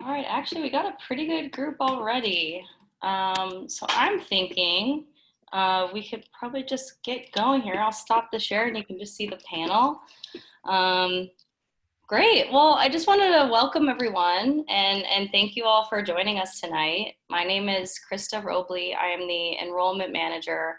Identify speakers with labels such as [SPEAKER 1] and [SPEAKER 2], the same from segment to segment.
[SPEAKER 1] All right, actually, we got a pretty good group already. So I'm thinking we could probably just get going here. I'll stop the share and you can just see the panel. Um, Great. Well, I just wanted to welcome everyone and thank you all for joining us tonight. My name is Krista Robley. I am the enrollment manager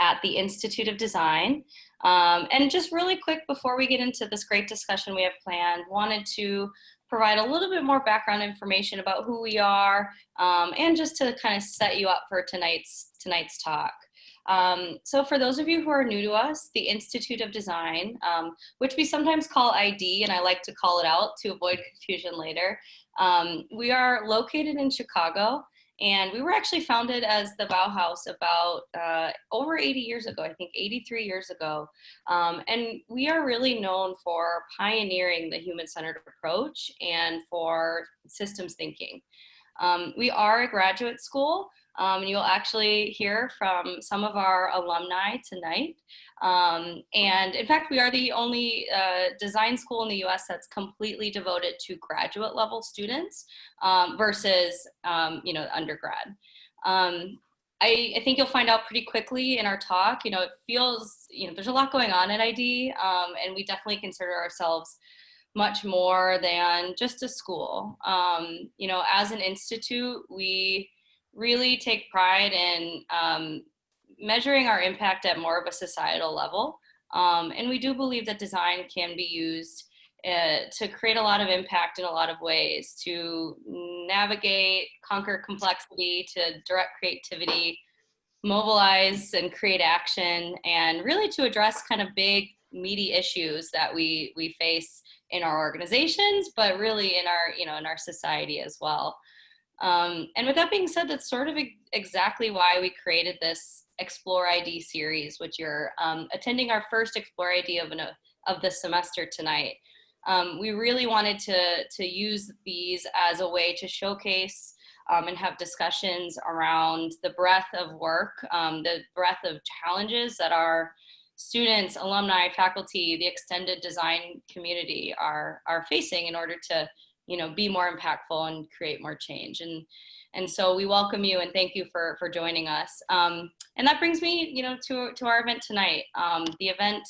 [SPEAKER 1] at the Institute of Design. And just really quick before we get into this great discussion we have planned, wanted to provide a little bit more background information about who we are and just to kind of set you up for tonight's talk. So for those of you who are new to us, the Institute of Design, which we sometimes call ID, and I like to call it out to avoid confusion later, we are located in Chicago, and we were actually founded as the Bauhaus about over 80 years ago, I think 83 years ago. And we are really known for pioneering the human-centered approach and for systems thinking. We are a graduate school. And you'll actually hear from some of our alumni tonight. And in fact, we are the only design school in the US that's completely devoted to graduate level students versus, undergrad. I think you'll find out pretty quickly in our talk, it feels, there's a lot going on at ID, and we definitely consider ourselves much more than just a school. As an institute, we really take pride in measuring our impact at more of a societal level. And we do believe that design can be used to create a lot of impact in a lot of ways, to navigate, conquer complexity, to direct creativity, mobilize and create action, and really to address kind of big, meaty issues that we face in our organizations, but really in our society as well. And with that being said, that's sort of exactly why we created this exploreID series, which you're attending our first exploreID of the semester tonight. We really wanted to use these as a way to showcase and have discussions around the breadth of work, the breadth of challenges that our students, alumni, faculty, the extended design community are facing in order to be more impactful and create more change. And so we welcome you and thank you for joining us. And that brings me, to our event tonight. The event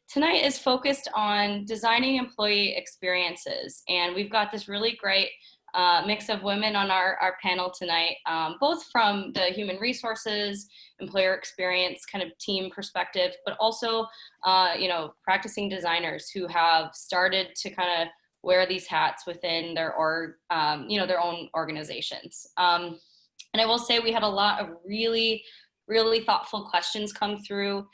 [SPEAKER 1] tonight is focused on designing employee experiences. And we've got this really great mix of women on our panel tonight, both from the human resources, employer experience kind of team perspective, but also, practicing designers who have started to kind of wear these hats within their own organizations. And I will say we had a lot of really, really thoughtful questions come through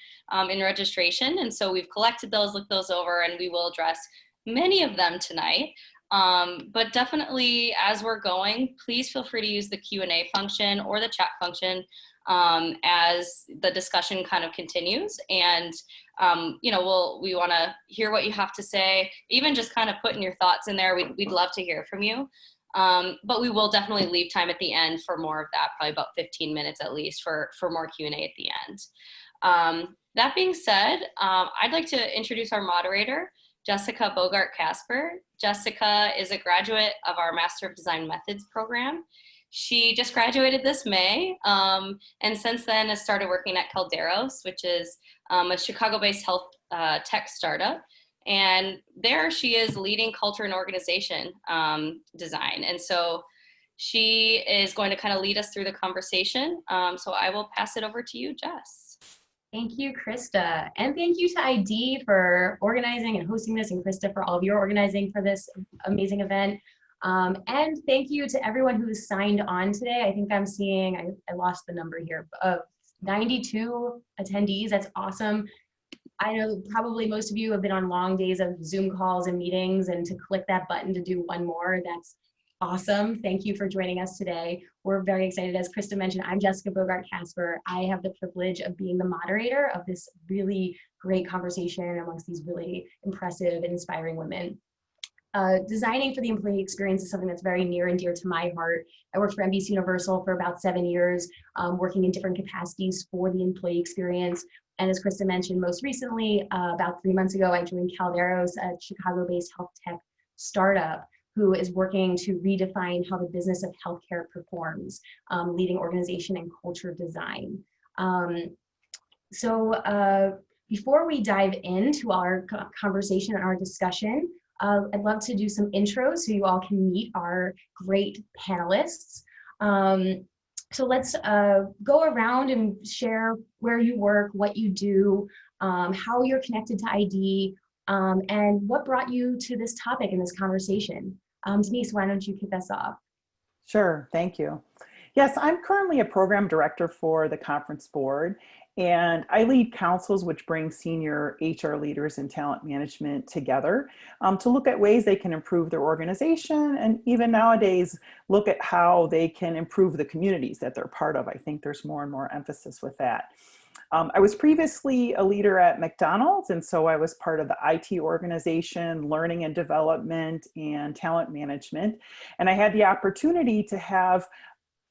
[SPEAKER 1] in registration. And so we've collected those, looked those over, and we will address many of them tonight. But definitely as we're going, please feel free to use the Q&A function or the chat function as the discussion kind of continues. And we want to hear what you have to say, even just kind of putting your thoughts in there. We'd love to hear from you. But we will definitely leave time at the end for more of that, probably about 15 minutes at least for more Q&A at the end. That being said, I'd like to introduce our moderator, Jessica Bogart Casper. Jessica is a graduate of our Master of Design Methods program. She just graduated this May, and since then has started working at Kalderos, which is a Chicago-based health tech startup. And there she is leading culture and organization design. And so she is going to kind of lead us through the conversation. So I will pass it over to you, Jess.
[SPEAKER 2] Thank you, Krista. And thank you to ID for organizing and hosting this, and Krista for all of your organizing for this amazing event. And thank you to everyone who's signed on today. I think I'm seeing, I lost the number here, of 92 attendees. That's awesome. I know probably most of you have been on long days of Zoom calls and meetings, and to click that button to do one more, that's awesome. Thank you for joining us today. We're very excited. As Krista mentioned, I'm Jessica Bogart Casper. I have the privilege of being the moderator of this really great conversation amongst these really impressive and inspiring women. Designing for the employee experience is something that's very near and dear to my heart. I worked for NBC Universal for about 7 years, working in different capacities for the employee experience. And as Krista mentioned, most recently, about 3 months ago, I joined Kalderos, a Chicago-based health tech startup, who is working to redefine how the business of healthcare performs, leading organization and culture design. Before we dive into our conversation and our discussion, I'd love to do some intros so you all can meet our great panelists. So let's go around and share where you work, what you do, how you're connected to ID, and what brought you to this topic in this conversation. Denise, why don't you kick us off?
[SPEAKER 3] Sure, thank you. Yes, I'm currently a program director for the conference board, and I lead councils which bring senior HR leaders and talent management together to look at ways they can improve their organization, and even nowadays look at how they can improve the communities that they're part of. I think there's more and more emphasis with that. I was previously a leader at McDonald's, and so I was part of the IT organization, learning and development, and talent management. And I had the opportunity to have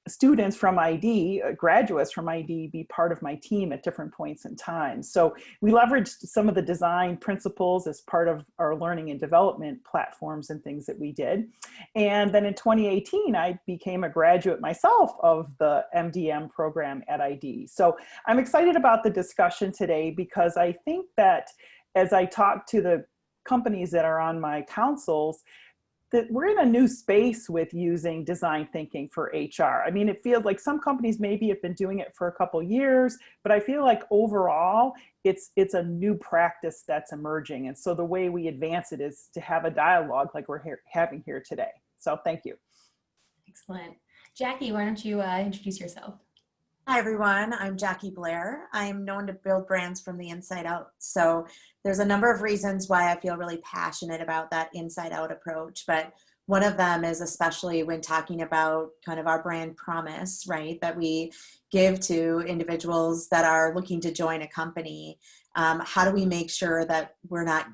[SPEAKER 3] students from ID, graduates from ID, be part of my team at different points in time. So we leveraged some of the design principles as part of our learning and development platforms and things that we did. And then in 2018, I became a graduate myself of the MDM program at ID. So I'm excited about the discussion today because I think that as I talk to the companies that are on my councils, that we're in a new space with using design thinking for HR. I mean, it feels like some companies maybe have been doing it for a couple years, but I feel like overall it's a new practice that's emerging. And so the way we advance it is to have a dialogue like we're having here today. So thank you.
[SPEAKER 2] Excellent. Jackie, why don't you introduce yourself?
[SPEAKER 4] Hi, everyone. I'm Jackie Blair. I'm known to build brands from the inside out. So there's a number of reasons why I feel really passionate about that inside out approach. But one of them is especially when talking about kind of our brand promise, right, that we give to individuals that are looking to join a company. How do we make sure that we're not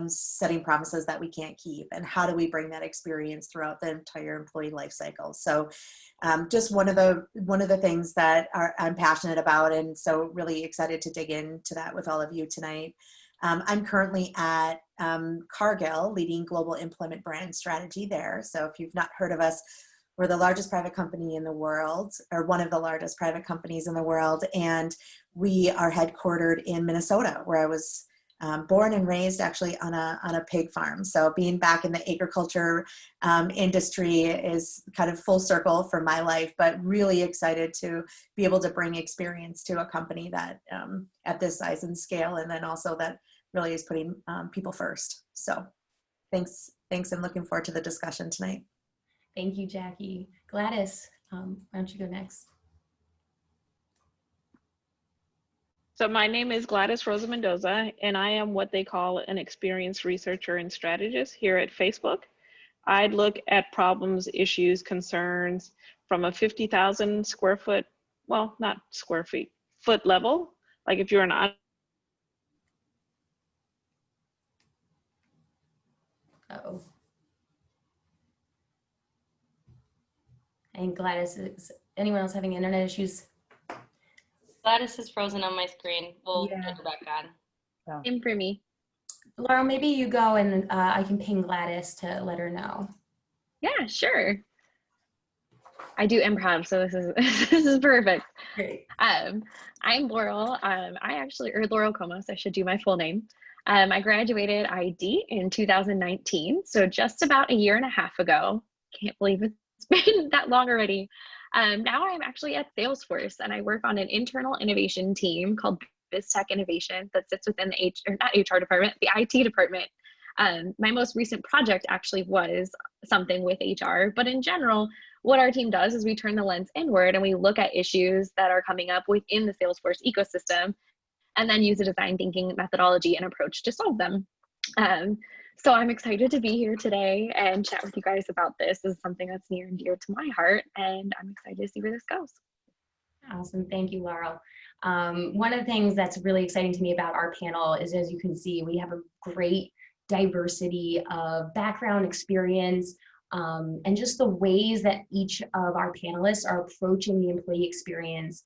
[SPEAKER 4] setting promises that we can't keep, and how do we bring that experience throughout the entire employee life cycle? So just one of the things that I'm passionate about, and so really excited to dig into that with all of you tonight. I'm currently at Cargill, leading global employment brand strategy there. So if you've not heard of us, we're the largest private company in the world, or one of the largest private companies in the world, and we are headquartered in Minnesota, where I was born and raised actually on a pig farm. So being back in the agriculture industry is kind of full circle for my life, but really excited to be able to bring experience to a company that at this size and scale, and then also that really is putting people first. So thanks, and looking forward to the discussion tonight.
[SPEAKER 2] Thank you, Jackie. Gladys, why don't you go next?
[SPEAKER 5] So my name is Gladys Rosa Mendoza, and I am what they call an experienced researcher and strategist here at Facebook. I look at problems, issues, concerns from a 50,000 square foot, well, not square feet, foot level. Like if you're an
[SPEAKER 2] Uh-oh. And Gladys, is anyone else having internet issues?
[SPEAKER 1] Gladys is frozen on my screen. We'll get her back on.
[SPEAKER 5] Same for me.
[SPEAKER 2] Laura, maybe you go and I can ping Gladys to let her know.
[SPEAKER 6] Yeah, sure. I do improv, so this is perfect.
[SPEAKER 2] Great.
[SPEAKER 6] I'm Laurel. or Laurel Comos, I should do my full name. I graduated ID in 2019, so just about a year and a half ago. Can't believe it's been that long already. Now I'm actually at Salesforce, and I work on an internal innovation team called BizTech Innovation that sits within the not HR department, the IT department. My most recent project actually was something with HR, but in general, what our team does is we turn the lens inward and we look at issues that are coming up within the Salesforce ecosystem, and then use a design thinking methodology and approach to solve them. So I'm excited to be here today and chat with you guys about this. This is something that's near and dear to my heart, and I'm excited to see where this goes.
[SPEAKER 2] Awesome, thank you, Laurel. One of the things that's really exciting to me about our panel is, as you can see, we have a great diversity of background, experience, and just the ways that each of our panelists are approaching the employee experience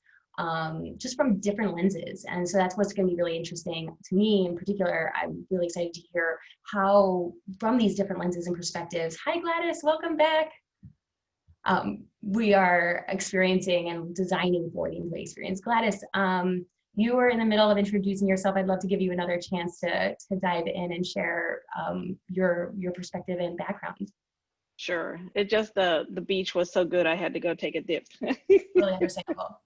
[SPEAKER 2] just from different lenses. And so that's what's going to be really interesting to me in particular. I'm really excited to hear how, from these different lenses and perspectives, hi Gladys, welcome back. We are experiencing and designing for the employee experience. Gladys, you were in the middle of introducing yourself. I'd love to give you another chance to dive in and share your perspective and background.
[SPEAKER 5] Sure. It just, the beach was so good, I had to go take a dip.
[SPEAKER 2] Really understandable.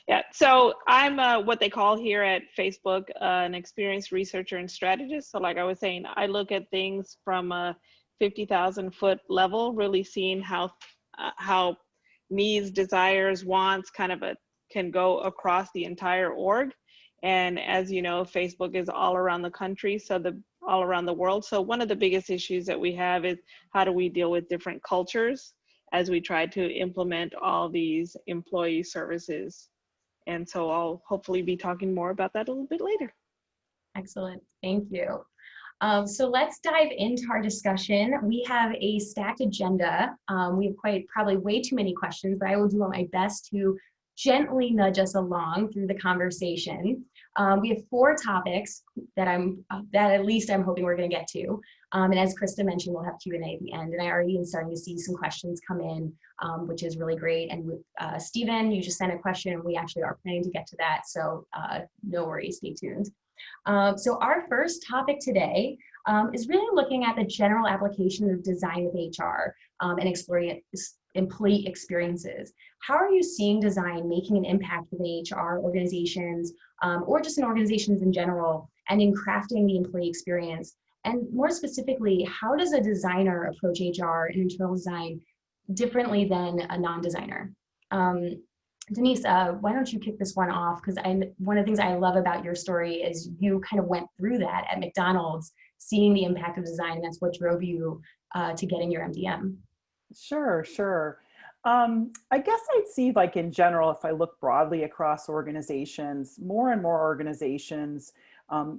[SPEAKER 5] Yeah, so I'm what they call here at Facebook an experienced researcher and strategist. So like I was saying, I look at things from a 50,000-foot level, really seeing how needs, desires, wants can go across the entire org. And as you know, Facebook is all around the country, so all around the world. So one of the biggest issues that we have is how do we deal with different cultures as we try to implement all these employee services. And so I'll hopefully be talking more about that a little bit later.
[SPEAKER 2] Excellent, thank you. So let's dive into our discussion. We have a stacked agenda. We have probably way too many questions, but I will do my best to gently nudge us along through the conversation. We have 4 topics that at least I'm hoping we're going to get to. And as Krista mentioned, we'll have Q&A at the end. And I already am starting to see some questions come in, which is really great. And with Stephen, you just sent a question. We actually are planning to get to that. So no worries, stay tuned. So our first topic today is really looking at the general application of design with HR and exploring employee experiences. How are you seeing design making an impact within HR organizations or just in organizations in general and in crafting the employee experience? And more specifically, how does a designer approach HR and internal design differently than a non-designer? Denise, why don't you kick this one off? Because one of the things I love about your story is you kind of went through that at McDonald's, seeing the impact of design, and that's what drove you to getting your MDM.
[SPEAKER 3] Sure. I guess I'd see, like in general, if I look broadly across organizations, more and more organizations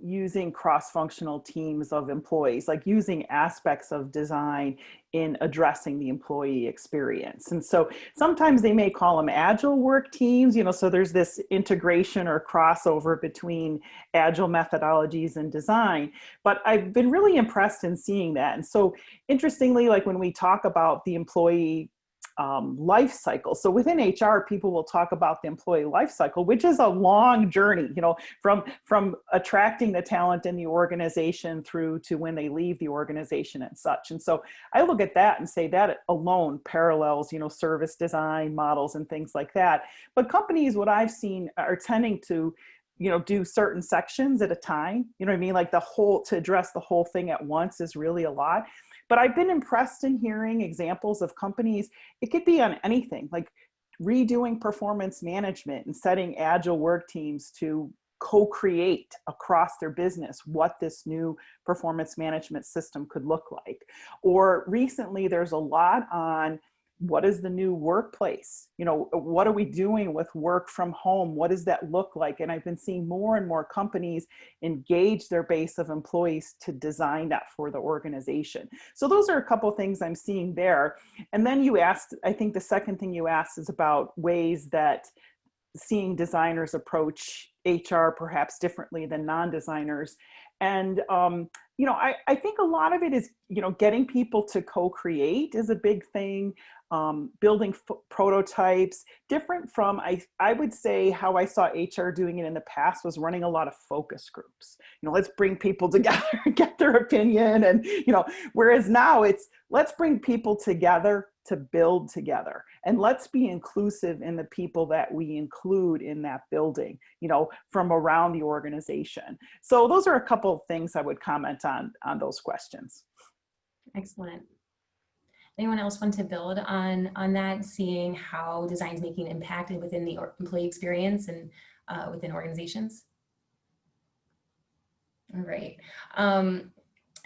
[SPEAKER 3] using cross-functional teams of employees, like using aspects of design in addressing the employee experience. And so sometimes they may call them agile work teams, so there's this integration or crossover between agile methodologies and design. But I've been really impressed in seeing that. And so interestingly, like when we talk about the employee life cycle. So within HR, people will talk about the employee life cycle, which is a long journey, from attracting the talent in the organization through to when they leave the organization and such. And so I look at that and say that alone parallels, service design models and things like that. But companies, what I've seen, are tending to do certain sections at a time, like to address the whole thing at once is really a lot. But I've been impressed in hearing examples of companies. It could be on anything, like redoing performance management and setting agile work teams to co-create across their business what this new performance management system could look like. Or recently, there's a lot on what is the new workplace? What are we doing with work from home? What does that look like? And I've been seeing more and more companies engage their base of employees to design that for the organization. So those are a couple of things I'm seeing there. And then you asked, I think the second thing you asked is about ways that seeing designers approach HR perhaps differently than non-designers. And I think a lot of it is, getting people to co-create is a big thing. Building prototypes, different from, I would say how I saw HR doing it in the past was running a lot of focus groups. Let's bring people together, get their opinion. And, whereas now it's, let's bring people together to build together. And let's be inclusive in the people that we include in that building, from around the organization. So those are a couple of things I would comment on those questions.
[SPEAKER 2] Excellent. Anyone else want to build on that, seeing how design is making an impact within the employee experience and within organizations? All right.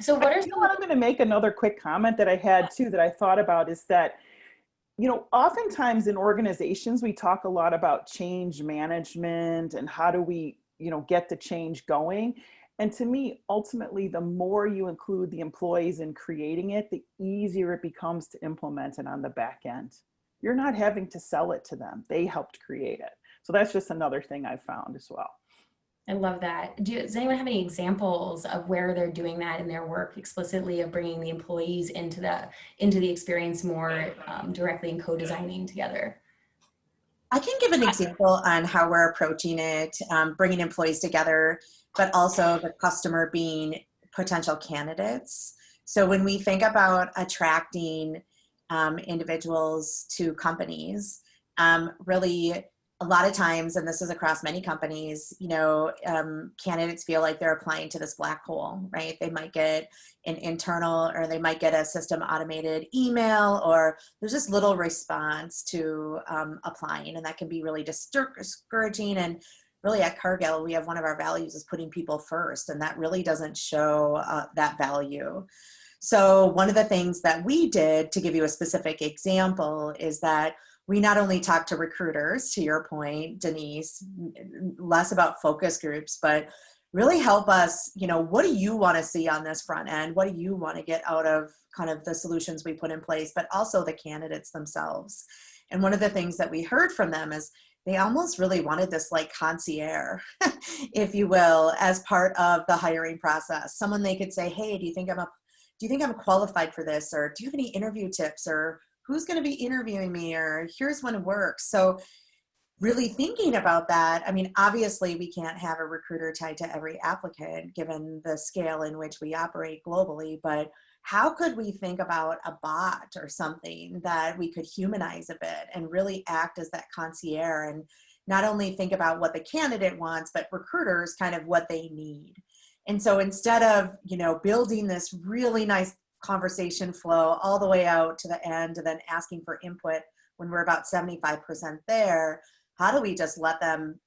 [SPEAKER 2] So what are some?
[SPEAKER 3] I'm going to make another quick comment that I had too that I thought about is that, oftentimes in organizations, we talk a lot about change management and how do we, get the change going. And to me, ultimately, the more you include the employees in creating it, the easier it becomes to implement it on the back end. You're not having to sell it to them. They helped create it. So that's just another thing I've found as well.
[SPEAKER 2] I love that. Does anyone have any examples of where they're doing that in their work explicitly, of bringing the employees into the experience more directly and co-designing together?
[SPEAKER 4] I can give an example on how we're approaching it, bringing employees together, but also the customer being potential candidates. So when we think about attracting individuals to companies, really a lot of times, and this is across many companies, candidates feel like they're applying to this black hole, right? They might get an internal, or they might get a system automated email, or there's just little response to applying, and that can be really discouraging. And really at Cargill, we have one of our values is putting people first, and that really doesn't show that value. So one of the things that we did, to give you a specific example, is that we not only talk to recruiters, to your point, Denise, less about focus groups, but really help us, what do you want to see on this front end? What do you want to get out of kind of the solutions we put in place, but also the candidates themselves? And one of the things that we heard from them is they almost really wanted this like concierge, if you will, as part of the hiring process. Someone they could say, hey, do you think I'm qualified for this? Or do you have any interview tips? Or who's going to be interviewing me? Or here's when it works. So really thinking about that, I mean, obviously we can't have a recruiter tied to every applicant given the scale in which we operate globally, but how could we think about a bot or something that we could humanize a bit and really act as that concierge, and not only think about what the candidate wants, but recruiters kind of what they need. And so instead of, building this really nice conversation flow all the way out to the end and then asking for input when we're about 75% there, how do we just let them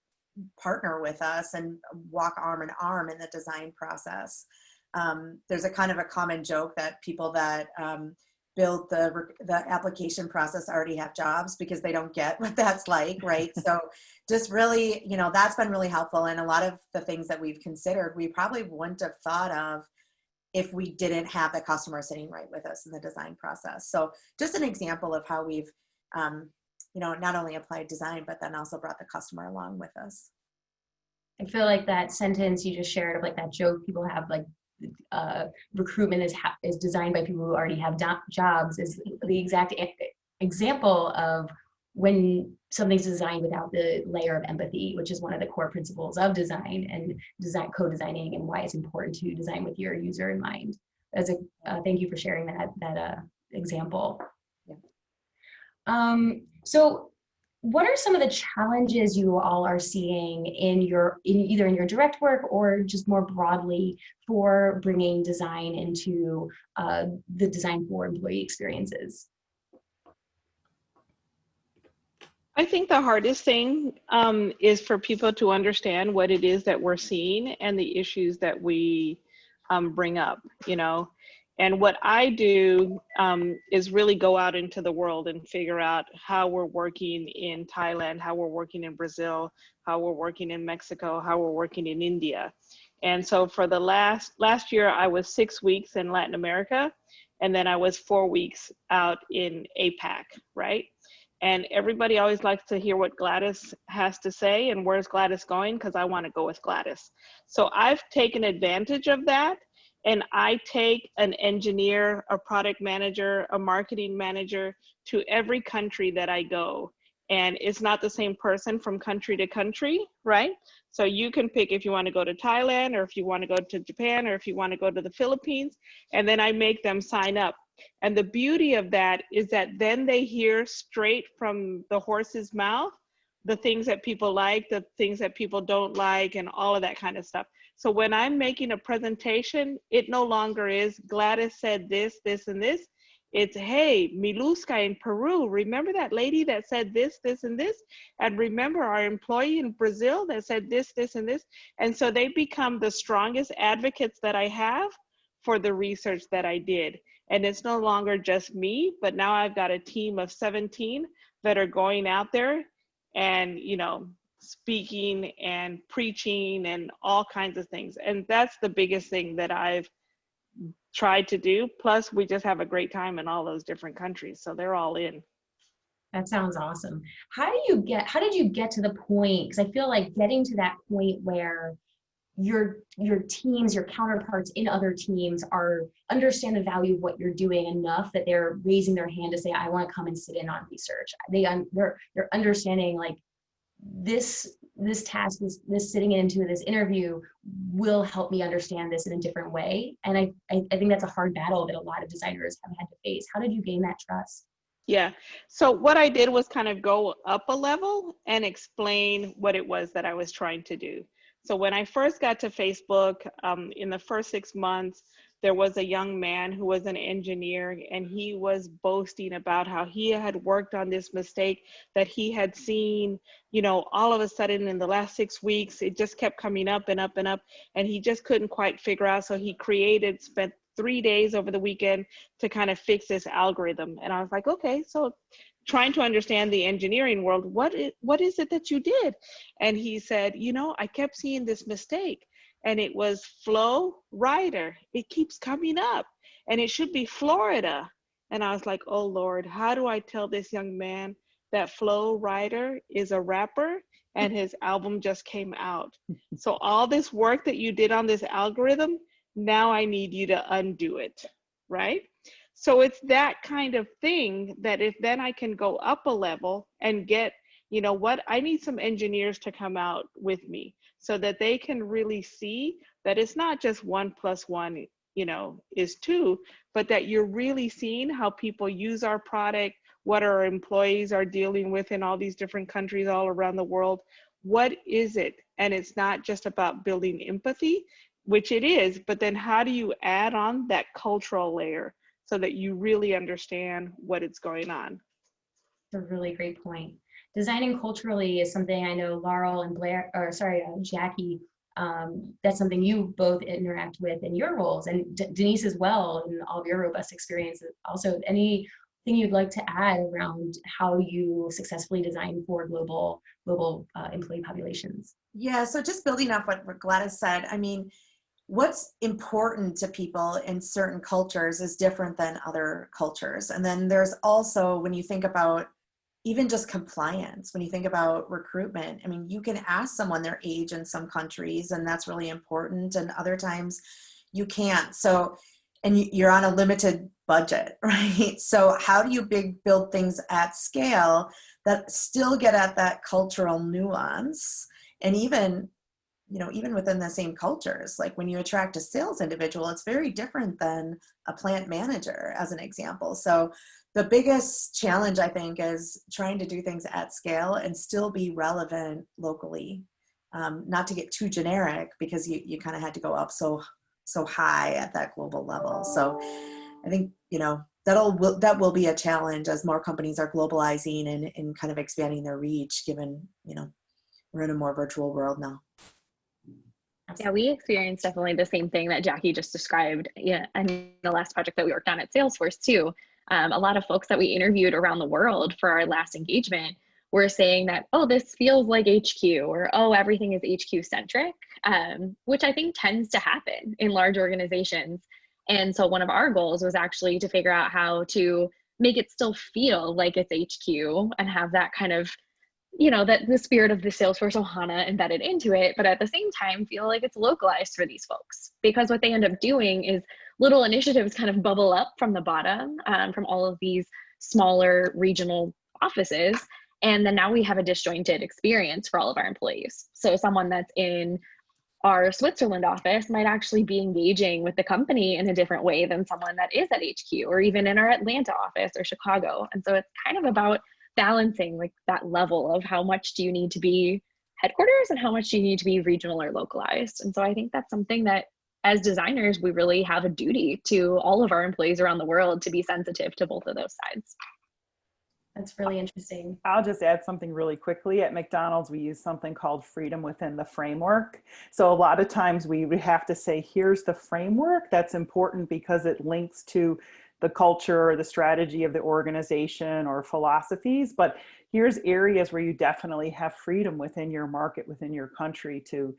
[SPEAKER 4] partner with us and walk arm in arm in the design process? There's a kind of a common joke that people that build the application process already have jobs because they don't get what that's like, right? So just really, that's been really helpful. And a lot of the things that we've considered, we probably wouldn't have thought of if we didn't have the customer sitting right with us in the design process. So just an example of how we've, not only applied design, but then also brought the customer along with us.
[SPEAKER 2] I feel like that sentence you just shared of like that joke people have, like recruitment is designed by people who already have jobs, is the exact example of when something's designed without the layer of empathy, which is one of the core principles of design and co-designing, and why it's important to design with your user in mind. Thank you for sharing that example. Yeah. So what are some of the challenges you all are seeing in either in your direct work or just more broadly for bringing design into the design for employee experiences?
[SPEAKER 5] I think the hardest thing is for people to understand what it is that we're seeing and the issues that we bring up, And what I do is really go out into the world and figure out how we're working in Thailand, how we're working in Brazil, how we're working in Mexico, how we're working in India. And so for the last year, I was 6 weeks in Latin America, and then I was 4 weeks out in APAC, right? And everybody always likes to hear what Gladys has to say and where's Gladys going, because I want to go with Gladys. So I've taken advantage of that. And I take an engineer, a product manager, a marketing manager to every country that I go. And it's not the same person from country to country, right? So you can pick if you want to go to Thailand, or if you want to go to Japan, or if you want to go to the Philippines, and then I make them sign up. And the beauty of that is that then they hear straight from the horse's mouth the things that people like, the things that people don't like, and all of that kind of stuff. So when I'm making a presentation, it no longer is Gladys said this, this, and this. It's, hey, Miluska in Peru, remember that lady that said this, this, and this? And remember our employee in Brazil that said this, this, and this? And so they become the strongest advocates that I have for the research that I did. And it's no longer just me, but now I've got a team of 17 that are going out there and, speaking and preaching and all kinds of things. And that's the biggest thing that I've tried to do. Plus, we just have a great time in all those different countries. So they're all in.
[SPEAKER 2] That sounds awesome. How did you get to the point? Because I feel like getting to that point where your teams, your counterparts in other teams are understand the value of what you're doing enough that they're raising their hand to say, I want to come and sit in on research. They're understanding like this task, this sitting into this interview will help me understand this in a different way. And I think that's a hard battle that a lot of designers have had to face. How did you gain that trust?
[SPEAKER 5] Yeah. So what I did was kind of go up a level and explain what it was that I was trying to do. So when I first got to Facebook, in the first 6 months, there was a young man who was an engineer, and he was boasting about how he had worked on this mistake that he had seen, all of a sudden in the last 6 weeks, it just kept coming up and up and up, and he just couldn't quite figure out. So he spent 3 days over the weekend to kind of fix this algorithm. And I was like, okay, so trying to understand the engineering world, what is it that you did? And he said, I kept seeing this mistake, and it was flow rider. It keeps coming up, and it should be Florida. And I was like, oh Lord, how do I tell this young man that Flow Rider is a rapper and his album just came out? So all this work that you did on this algorithm, now I need you to undo it, right? So it's that kind of thing that if then I can go up a level and get, I need some engineers to come out with me so that they can really see that it's not just 1 + 1, is 2, but that you're really seeing how people use our product, what our employees are dealing with in all these different countries all around the world. What is it? And it's not just about building empathy, which it is, but then how do you add on that cultural layer so that you really understand what is going on?
[SPEAKER 2] That's a really great point. Designing culturally is something I know Laurel and Jackie, that's something you both interact with in your roles, and Denise as well, in all of your robust experiences. Also, anything you'd like to add around how you successfully design for global employee populations?
[SPEAKER 4] Yeah, so just building off what Gladys said, I mean, what's important to people in certain cultures is different than other cultures. And then there's also, when you think about even just compliance, when you think about recruitment, I mean, you can ask someone their age in some countries, and that's really important. And other times you can't. So, and you're on a limited budget, right? So how do you build things at scale that still get at that cultural nuance? And even within the same cultures, like when you attract a sales individual, it's very different than a plant manager, as an example. So the biggest challenge, I think, is trying to do things at scale and still be relevant locally, not to get too generic, because you kind of had to go up so high at that global level. So I think, that will be a challenge as more companies are globalizing and kind of expanding their reach, given, we're in a more virtual world now.
[SPEAKER 6] Yeah, we experienced definitely the same thing that Jackie just described. Yeah, and the last project that we worked on at Salesforce too. A lot of folks that we interviewed around the world for our last engagement were saying that, oh, this feels like HQ, or oh, everything is HQ centric, which I think tends to happen in large organizations. And so one of our goals was actually to figure out how to make it still feel like it's HQ and have that kind of, that the spirit of the Salesforce Ohana embedded into it, but at the same time feel like it's localized for these folks. Because what they end up doing is little initiatives kind of bubble up from the bottom, from all of these smaller regional offices. And then now we have a disjointed experience for all of our employees. So someone that's in our Switzerland office might actually be engaging with the company in a different way than someone that is at HQ, or even in our Atlanta office or Chicago. And so it's kind of about balancing like that level of how much do you need to be headquarters and how much do you need to be regional or localized. And so I think that's something that as designers, we really have a duty to all of our employees around the world to be sensitive to both of those sides.
[SPEAKER 2] That's really interesting.
[SPEAKER 3] I'll just add something really quickly. At McDonald's, we use something called freedom within the framework. So a lot of times we would have to say, here's the framework that's important because it links to the culture or the strategy of the organization or philosophies, but here's areas where you definitely have freedom within your market, within your country to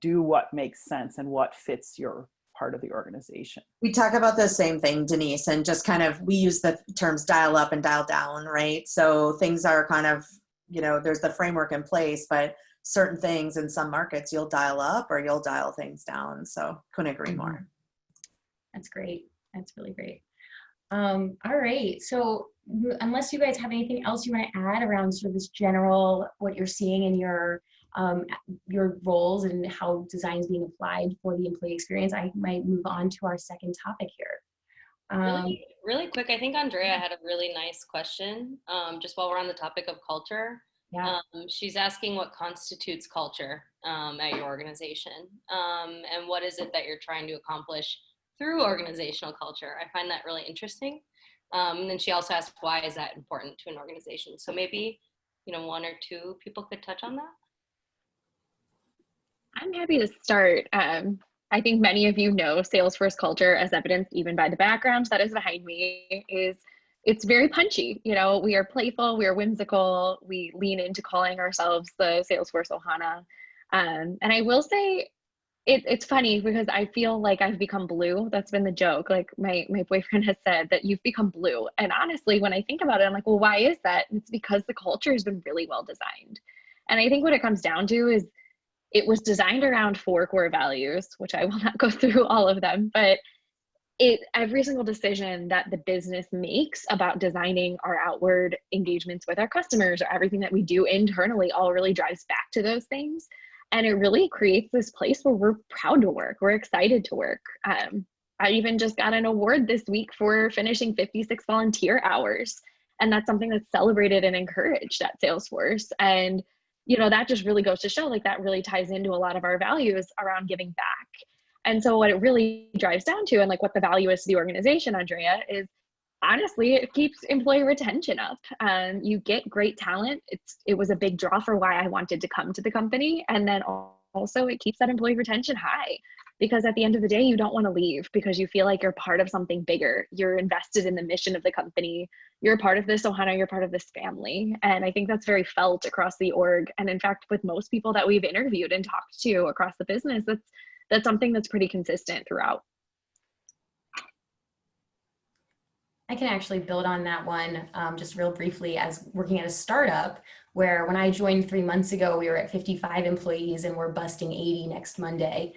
[SPEAKER 3] do what makes sense and what fits your part of the organization.
[SPEAKER 4] We talk about the same thing, Denise, and just kind of, we use the terms dial up and dial down, right? So things are kind of, you know, there's the framework in place, but certain things in some markets you'll dial up or you'll dial things down. So couldn't agree more.
[SPEAKER 2] That's great. That's really great. All right. So unless you guys have anything else you want to add around sort of this general, what you're seeing in your roles and how design is being applied for the employee experience, I might move on to our second topic here.
[SPEAKER 1] Really quick, I think Andrea had a really nice question, just while we're on the topic of culture.
[SPEAKER 2] Yeah.
[SPEAKER 1] She's asking what constitutes culture at your organization, and what is it that you're trying to accomplish through organizational culture. I find that really interesting. And then she also asked, why is that important to an organization? So maybe, you know, one or two people could touch on that.
[SPEAKER 6] I'm happy to start. I think many of you know Salesforce culture, as evidenced even by the background that is behind me, it's very punchy. You know, we are playful, we are whimsical, we lean into calling ourselves the Salesforce Ohana. And I will say, it's funny because I feel like I've become blue. That's been the joke. Like my boyfriend has said that you've become blue. And honestly, when I think about it, I'm like, well, why is that? And it's because the culture has been really well designed. And I think what it comes down to is it was designed around 4 core values, which I will not go through all of them, but every single decision that the business makes about designing our outward engagements with our customers or everything that we do internally all really drives back to those things. And it really creates this place where we're proud to work. We're excited to work. I even just got an award this week for finishing 56 volunteer hours. And that's something that's celebrated and encouraged at Salesforce. And, you know, that just really goes to show like that really ties into a lot of our values around giving back. And so what it really drives down to, and like what the value is to the organization, Andrea, is honestly, it keeps employee retention up. You get great talent. It was a big draw for why I wanted to come to the company. And then also it keeps that employee retention high, because at the end of the day, you don't want to leave because you feel like you're part of something bigger. You're invested in the mission of the company. You're a part of this Ohana, you're part of this family. And I think that's very felt across the org. And in fact, with most people that we've interviewed and talked to across the business, that's something that's pretty consistent throughout.
[SPEAKER 2] I can actually build on that one just real briefly, as working at a startup where when I joined 3 months ago, we were at 55 employees and we're busting 80 next Monday.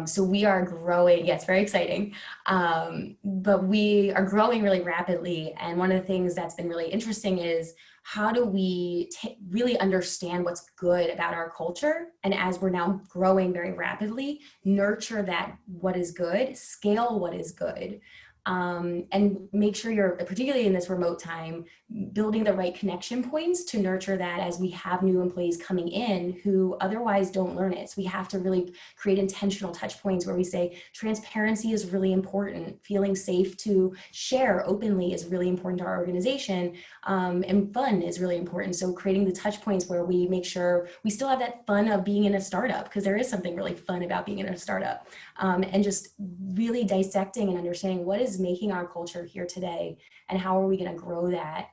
[SPEAKER 2] So we are growing. Yeah, it's very exciting. But we are growing really rapidly. And one of the things that's been really interesting is how do we really understand what's good about our culture? And as we're now growing very rapidly, nurture that what is good, scale what is good. And make sure you're, particularly in this remote time, building the right connection points to nurture that as we have new employees coming in who otherwise don't learn it. So we have to really create intentional touch points where we say transparency is really important. Feeling safe to share openly is really important to our organization. And fun is really important. So creating the touch points where we make sure we still have that fun of being in a startup, because there is something really fun about being in a startup. And just really dissecting and understanding what is making our culture here today and how are we going to grow that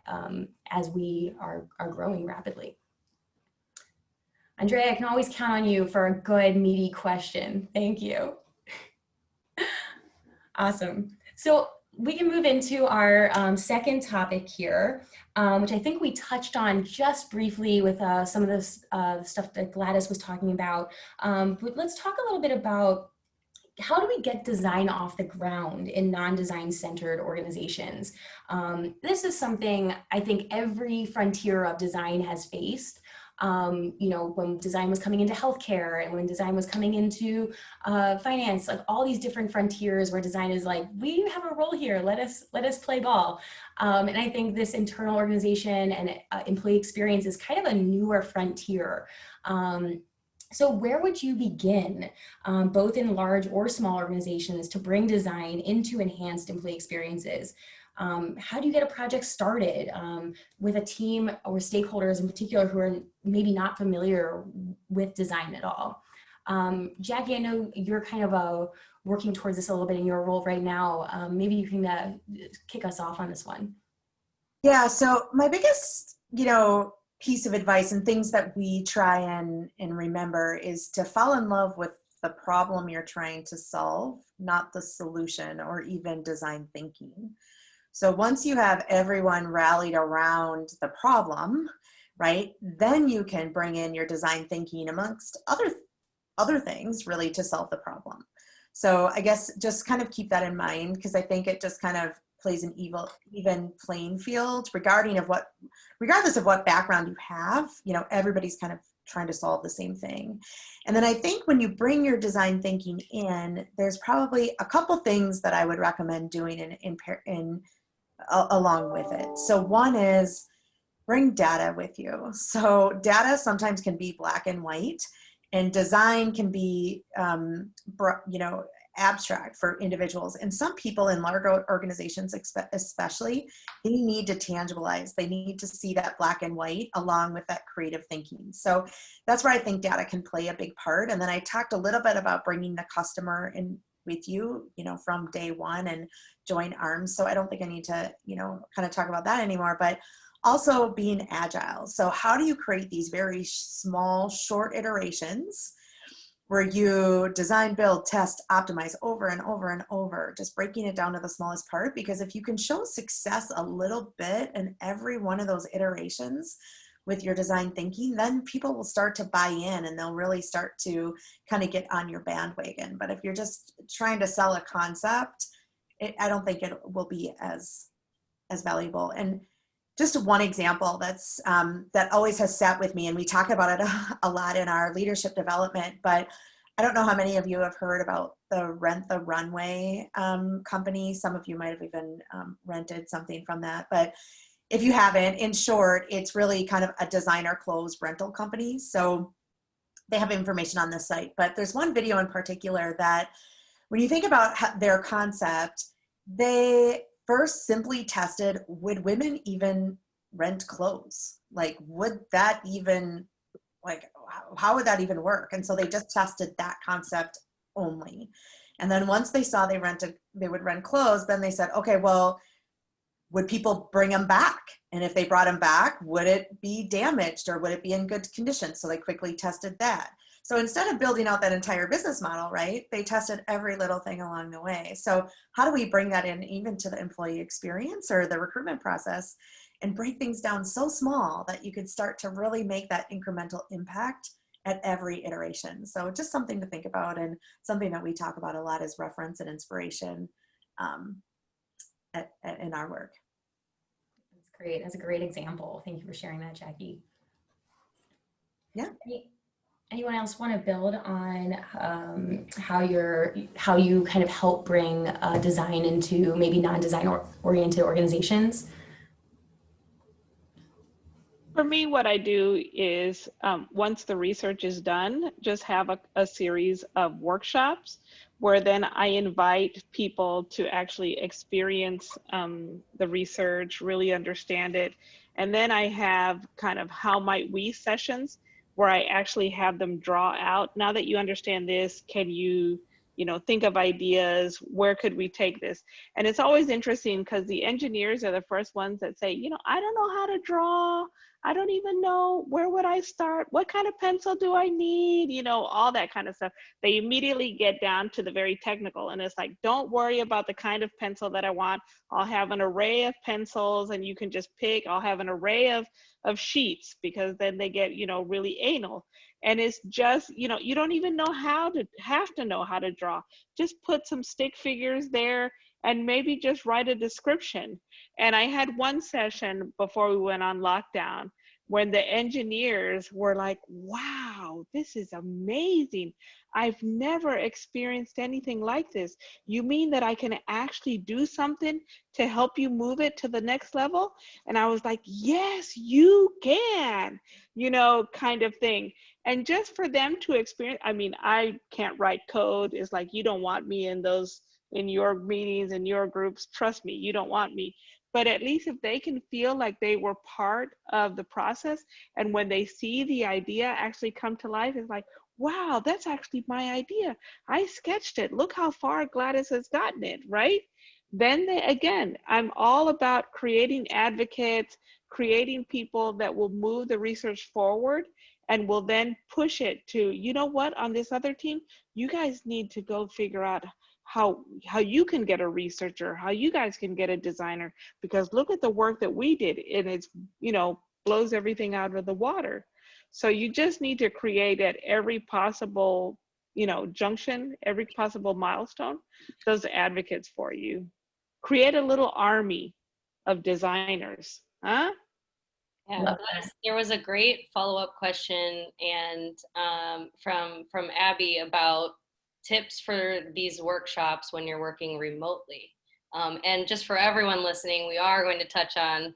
[SPEAKER 2] as we are growing rapidly. Andrea, I can always count on you for a good, meaty question. Thank you. Awesome. So we can move into our second topic here, which I think we touched on just briefly with some of this stuff that Gladys was talking about. But let's talk a little bit about how do we get design off the ground in non-design centered organizations? This is something I think every frontier of design has faced. You know, when design was coming into healthcare and when design was coming into finance, like all these different frontiers where design is like, we have a role here, let us play ball. And I think this internal organization and employee experience is kind of a newer frontier. So where would you begin, both in large or small organizations, to bring design into enhanced employee experiences? How do you get a project started with a team or stakeholders in particular who are maybe not familiar with design at all? Jackie, I know you're kind of working towards this a little bit in your role right now. Maybe you can kick us off on this one.
[SPEAKER 4] Yeah, so my biggest, piece of advice and things that we try and remember is to fall in love with the problem you're trying to solve, not the solution or even design thinking. So once you have everyone rallied around the problem, right, then you can bring in your design thinking amongst other things really to solve the problem. So I guess just kind of keep that in mind, because I think it just kind of plays an even playing field regardless of what background you have. Everybody's kind of trying to solve the same thing. And then I think when you bring your design thinking in, there's probably a couple things that I would recommend doing along with it. So one is bring data with you. So data sometimes can be black and white, and design can be, abstract for individuals. And some people in larger organizations, especially, they need to tangibilize. They need to see that black and white along with that creative thinking. So that's where I think data can play a big part. And then I talked a little bit about bringing the customer in with you, from day one and join arms. So I don't think I need to, kind of talk about that anymore, but also being agile. So how do you create these very small, short iterations where you design, build, test, optimize over and over and over, just breaking it down to the smallest part? Because if you can show success a little bit in every one of those iterations with your design thinking, then people will start to buy in and they'll really start to kind of get on your bandwagon. But if you're just trying to sell a concept, I don't think it will be as valuable. And just one example that's that always has sat with me, and we talk about it a lot in our leadership development, but I don't know how many of you have heard about the Runway company. Some of you might have even rented something from that, but if you haven't, in short, it's really kind of a designer clothes rental company. So they have information on the site, but there's one video in particular that when you think about their concept, they first simply tested, would women even rent clothes? Like, would that even, how would that even work? And so they just tested that concept only. And then once they saw they would rent clothes, then they said, okay, well, would people bring them back? And if they brought them back, would it be damaged or would it be in good condition? So they quickly tested that. So instead of building out that entire business model, right, they tested every little thing along the way. So how do we bring that in even to the employee experience or the recruitment process and break things down so small that you could start to really make that incremental impact at every iteration? So just something to think about, and something that we talk about a lot is reference and inspiration in our work.
[SPEAKER 2] That's great. That's a great example. Thank you for sharing that, Jackie.
[SPEAKER 4] Yeah.
[SPEAKER 2] Anyone else want to build on how you kind of help bring design into maybe non-design oriented organizations?
[SPEAKER 5] For me, what I do is once the research is done, just have a series of workshops where then I invite people to actually experience the research, really understand it. And then I have kind of how might we sessions where I actually have them draw out. Now that you understand this, can you think of ideas? Where could we take this? And it's always interesting because the engineers are the first ones that say, I don't know how to draw. I don't even know, where would I start? What kind of pencil do I need? All that kind of stuff. They immediately get down to the very technical, and it's like, don't worry about the kind of pencil that I want. I'll have an array of pencils and you can just pick. I'll have an array of sheets, because then they get, really anal. And it's just, you don't even have to know how to draw. Just put some stick figures there and maybe just write a description. And I had one session before we went on lockdown when the engineers were like, wow, this is amazing. I've never experienced anything like this. You mean that I can actually do something to help you move it to the next level? And I was like, yes, you can, kind of thing. And just for them to experience, I can't write code. It's like, you don't want me in your meetings and your groups. Trust me, you don't want me. But at least if they can feel like they were part of the process, and when they see the idea actually come to life, it's like, wow, that's actually my idea. I sketched it. Look how far Gladys has gotten it, right? Then again, I'm all about creating advocates, creating people that will move the research forward. and we'll then push it to, you know what, on this other team, you guys need to go figure out how you can get a researcher, how you guys can get a designer, because look at the work that we did, and it's, you know, blows everything out of the water. So you just need to create at every possible, you know, junction, every possible milestone, those advocates for you. Create a little army of designers, huh?
[SPEAKER 1] Yeah,
[SPEAKER 2] Love
[SPEAKER 1] Gladys, there was a great follow-up question and from Abby about tips for these workshops when you're working remotely. And just for everyone listening, we are going to touch on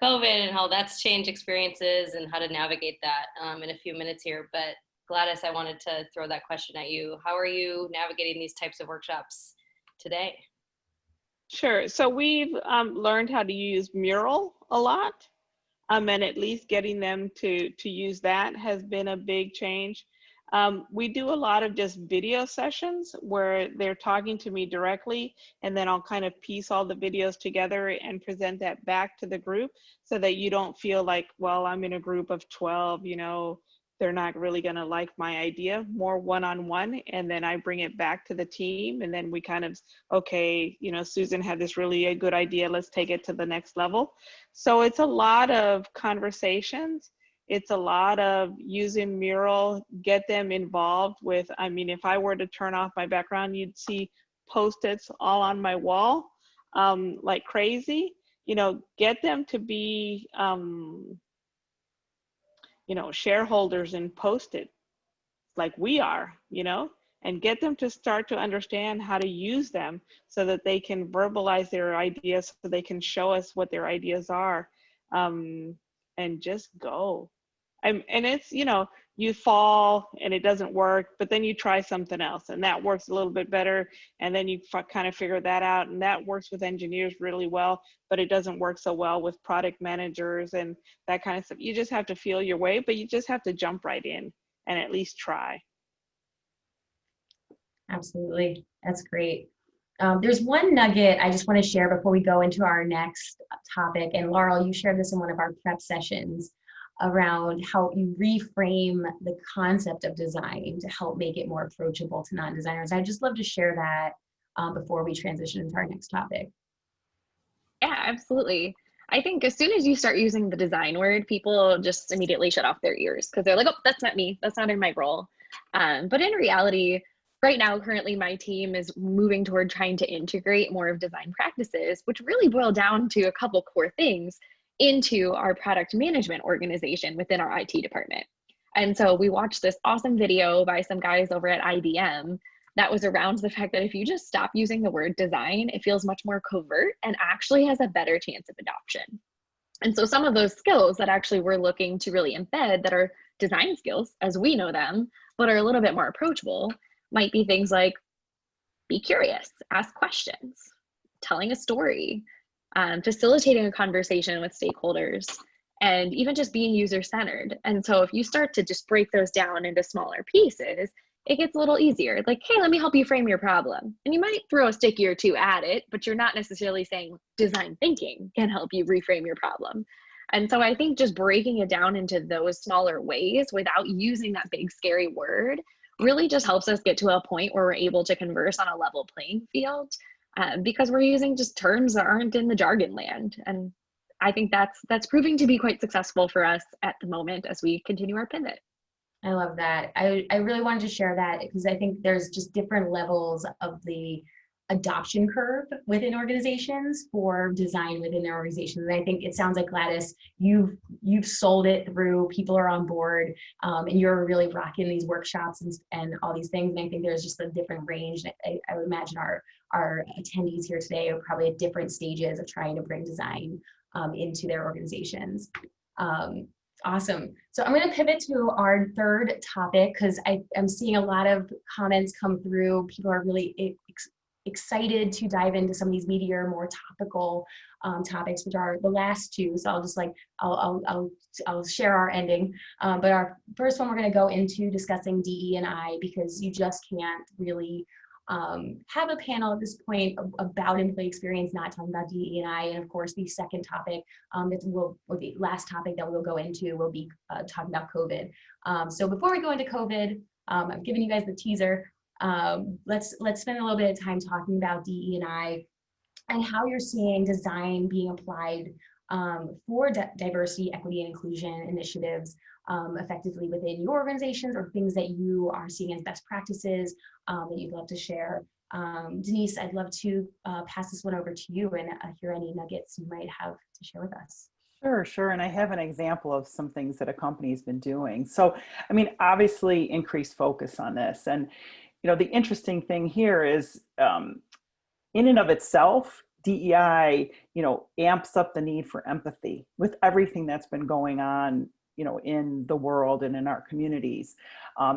[SPEAKER 1] COVID and how that's changed experiences and how to navigate that in a few minutes here. But Gladys, I wanted to throw that question at you. How are you navigating these types of workshops today?
[SPEAKER 5] Sure. So we've learned how to use Mural a lot. And at least getting them to use that has been a big change. We do a lot of just video sessions where they're talking to me directly, and then I'll kind of piece all the videos together and present that back to the group so that you don't feel like, well, I'm in a group of 12, you know, they're not really going to like my idea. More one-on-one, and then I bring it back to the team, and then we kind of, okay, you know, Susan had this really a good idea, let's take it to the next level. So it's a lot of conversations. It's a lot of using Mural, get them involved with, I mean, if I were to turn off my background, you'd see Post-its all on my wall like crazy. You know, get them to be, you know, shareholders in Post-it like we are, you know, and get them to start to understand how to use them so that they can verbalize their ideas, so they can show us what their ideas are, and just go. And it's, you know, you fall and it doesn't work, but then you try something else and that works a little bit better. And then you kind of figure that out, and that works with engineers really well, but it doesn't work so well with product managers and that kind of stuff. You just have to feel your way, but you just have to jump right in and at least try.
[SPEAKER 2] Absolutely. That's great. There's one nugget I just want to share before we go into our next topic. And Laurel, you shared this in one of our prep sessions around how you reframe the concept of design to help make it more approachable to non-designers. I'd just love to share that before we transition into our next topic.
[SPEAKER 6] Yeah, absolutely. I think as soon as you start using the design word, people just immediately shut off their ears because they're like, oh, that's not me. That's not in my role. But in reality, right now, currently my team is moving toward trying to integrate more of design practices, which really boil down to a couple core things into our product management organization within our IT department. And so we watched this awesome video by some guys over at IBM that was around the fact that if you just stop using the word design, it feels much more covert and actually has a better chance of adoption. And so some of those skills that actually we're looking to really embed that are design skills as we know them, but are a little bit more approachable, might be things like be curious, ask questions, telling a story, facilitating a conversation with stakeholders, and even just being user-centered. And so if you start to just break those down into smaller pieces, it gets a little easier. Like, hey, let me help you frame your problem. And you might throw a sticky or two at it, but you're not necessarily saying design thinking can help you reframe your problem. And so I think just breaking it down into those smaller ways without using that big scary word really just helps us get to a point where we're able to converse on a level playing field because we're using just terms that aren't in the jargon land. And I think that's proving to be quite successful for us at the moment as we continue our pivot.
[SPEAKER 2] I love that. I really wanted to share that because I think there's just different levels of the adoption curve within organizations for design within their organizations. And I think it sounds like, Gladys, you've sold it through, people are on board, and you're really rocking these workshops and all these things. And I think there's just a different range. I would imagine our attendees here today are probably at different stages of trying to bring design into their organizations. Awesome. So I'm going to pivot to our third topic because I'm seeing a lot of comments come through. People are really excited to dive into some of these meatier, more topical topics, which are the last two. So I'll just I'll share our ending. But our first one, we're going to go into discussing DE&I because you just can't really have a panel at this point about employee experience, not talking about DE&I. And of course, the second topic, or the last topic that we'll go into will be talking about COVID. So before we go into COVID, I've given you guys the teaser. Let's spend a little bit of time talking about DE&I and how you're seeing design being applied for diversity, equity, and inclusion initiatives effectively within your organizations, or things that you are seeing as best practices that you'd love to share. Denise, I'd love to pass this one over to you and hear any nuggets you might have to share with us.
[SPEAKER 3] Sure. And I have an example of some things that a company's been doing. So, I mean, obviously increased focus on this. And, you know, the interesting thing here is in and of itself, DEI, you know, amps up the need for empathy with everything that's been going on, you know, in the world and in our communities,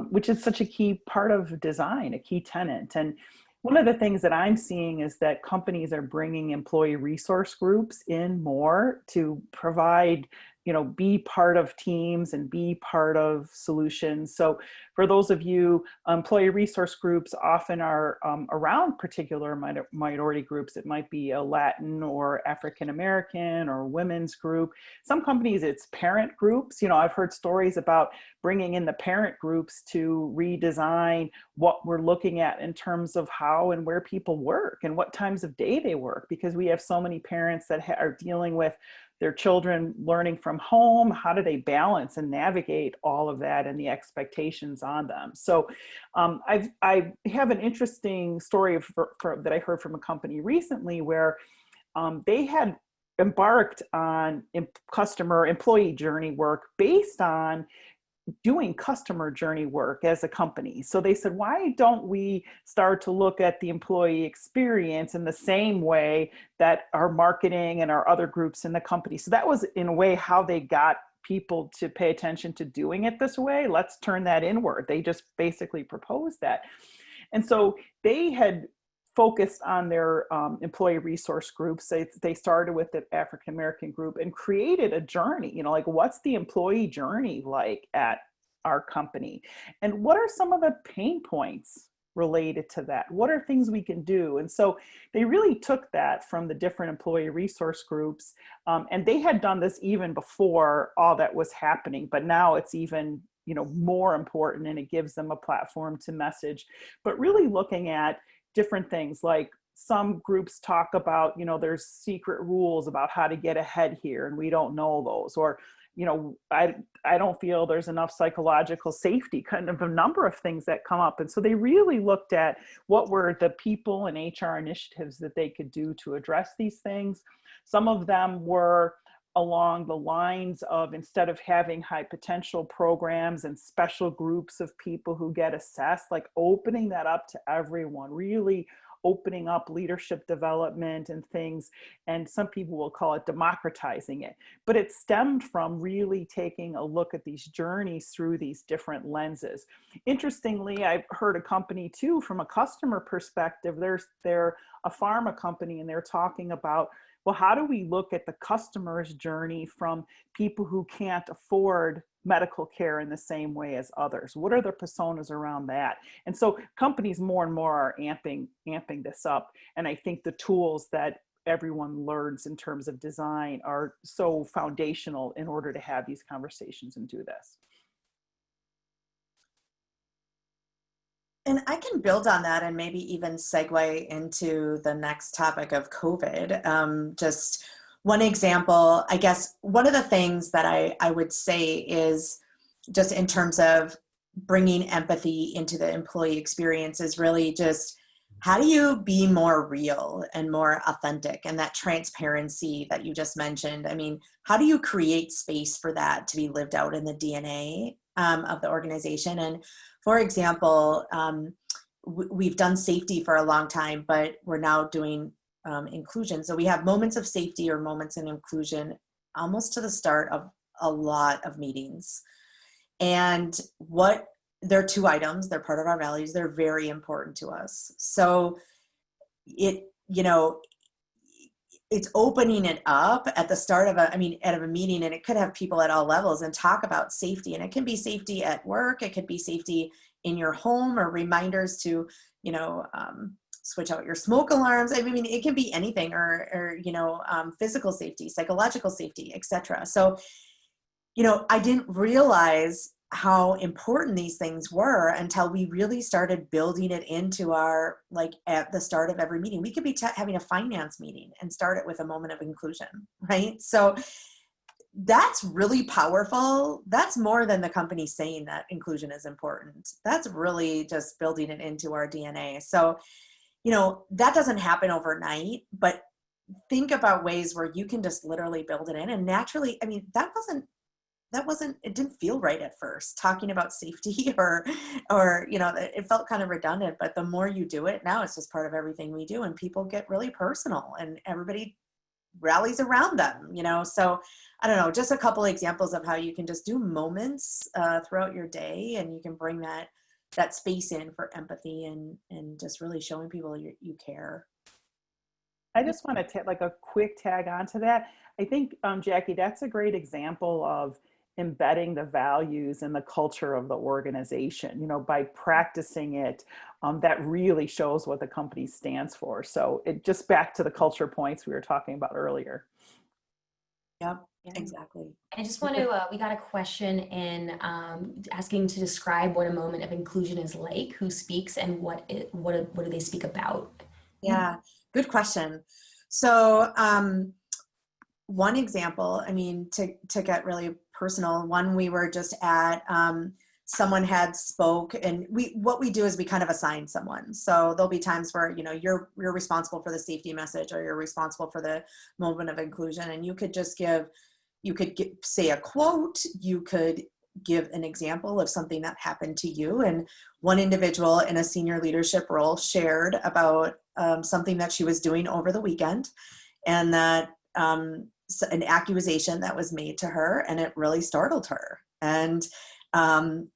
[SPEAKER 3] which is such a key part of design, a key tenet. And one of the things that I'm seeing is that companies are bringing employee resource groups in more to provide, you know, be part of teams and be part of solutions. So for those of you, employee resource groups often are around particular minority groups. It might be a Latin or African American or women's group. Some companies, it's parent groups. You know, I've heard stories about bringing in the parent groups to redesign what we're looking at in terms of how and where people work and what times of day they work, because we have so many parents that are dealing with their children learning from home. How do they balance and navigate all of that and the expectations on them? So I have an interesting story that I heard from a company recently where they had embarked on employee journey work based on doing customer journey work as a company. So they said, why don't we start to look at the employee experience in the same way that our marketing and our other groups in the company? So that was in a way how they got people to pay attention to doing it this way. Let's turn that inward. They just basically proposed that. And so they had focused on their employee resource groups. They started with the African American group and created a journey, you know, like what's the employee journey like at our company? And what are some of the pain points related to that? What are things we can do? And so they really took that from the different employee resource groups. And they had done this even before all that was happening, but now it's even, you know, more important, and it gives them a platform to message. But really looking at different things, like some groups talk about, you know, there's secret rules about how to get ahead here and we don't know those, or, you know, I don't feel there's enough psychological safety, kind of a number of things that come up. And so they really looked at what were the people and HR initiatives that they could do to address these things. Some of them were along the lines of, instead of having high potential programs and special groups of people who get assessed, like opening that up to everyone, really opening up leadership development and things. And some people will call it democratizing it, but it stemmed from really taking a look at these journeys through these different lenses. Interestingly, I've heard a company too, from a customer perspective, they're a pharma company, and they're talking about, well, how do we look at the customer's journey from people who can't afford medical care in the same way as others? What are the personas around that? And so companies more and more are amping this up. And I think the tools that everyone learns in terms of design are so foundational in order to have these conversations and do this.
[SPEAKER 4] And I can build on that and maybe even segue into the next topic of COVID. Just one example, I guess one of the things that I would say is, just in terms of bringing empathy into the employee experience, is really just, how do you be more real and more authentic, and that transparency that you just mentioned? I mean, how do you create space for that to be lived out in the DNA of the organization? And for example, we've done safety for a long time, but we're now doing inclusion. So we have moments of safety or moments in inclusion almost to the start of a lot of meetings. And they're two items, they're part of our values, they're very important to us. So it's opening it up at the start of a meeting, and it could have people at all levels and talk about safety. And it can be safety at work, it could be safety in your home, or reminders to switch out your smoke alarms. I mean, it can be anything, or physical safety, psychological safety, etc. So, I didn't realize how important these things were until we really started building it into our, like, at the start of every meeting. We could be having a finance meeting and start it with a moment of inclusion, right? So that's really powerful. That's more than the company saying that inclusion is important. That's really just building it into our DNA. So, that doesn't happen overnight, but think about ways where you can just literally build it in. And naturally, I mean, it didn't feel right at first, talking about safety or, it felt kind of redundant, but the more you do it, now it's just part of everything we do, and people get really personal and everybody rallies around them, so I don't know, just a couple of examples of how you can just do moments throughout your day, and you can bring that space in for empathy and just really showing people you care.
[SPEAKER 3] I just want to like a quick tag onto that. I think, Jackie, that's a great example of embedding the values and the culture of the organization, by practicing it. That really shows what the company stands for. So it just back to the culture points we were talking about earlier.
[SPEAKER 4] Yep, exactly.
[SPEAKER 2] I just want to, we got a question in asking to describe what a moment of inclusion is like, who speaks, and what do they speak about?
[SPEAKER 4] Yeah, good question. So one example, I mean, to get really personal, one we were just at, someone had spoke, and what we do is we kind of assign someone. So there'll be times where, you're responsible for the safety message, or you're responsible for the moment of inclusion. And you could just say a quote, you could give an example of something that happened to you. And one individual in a senior leadership role shared about something that she was doing over the weekend, and that an accusation that was made to her, and it really startled her. And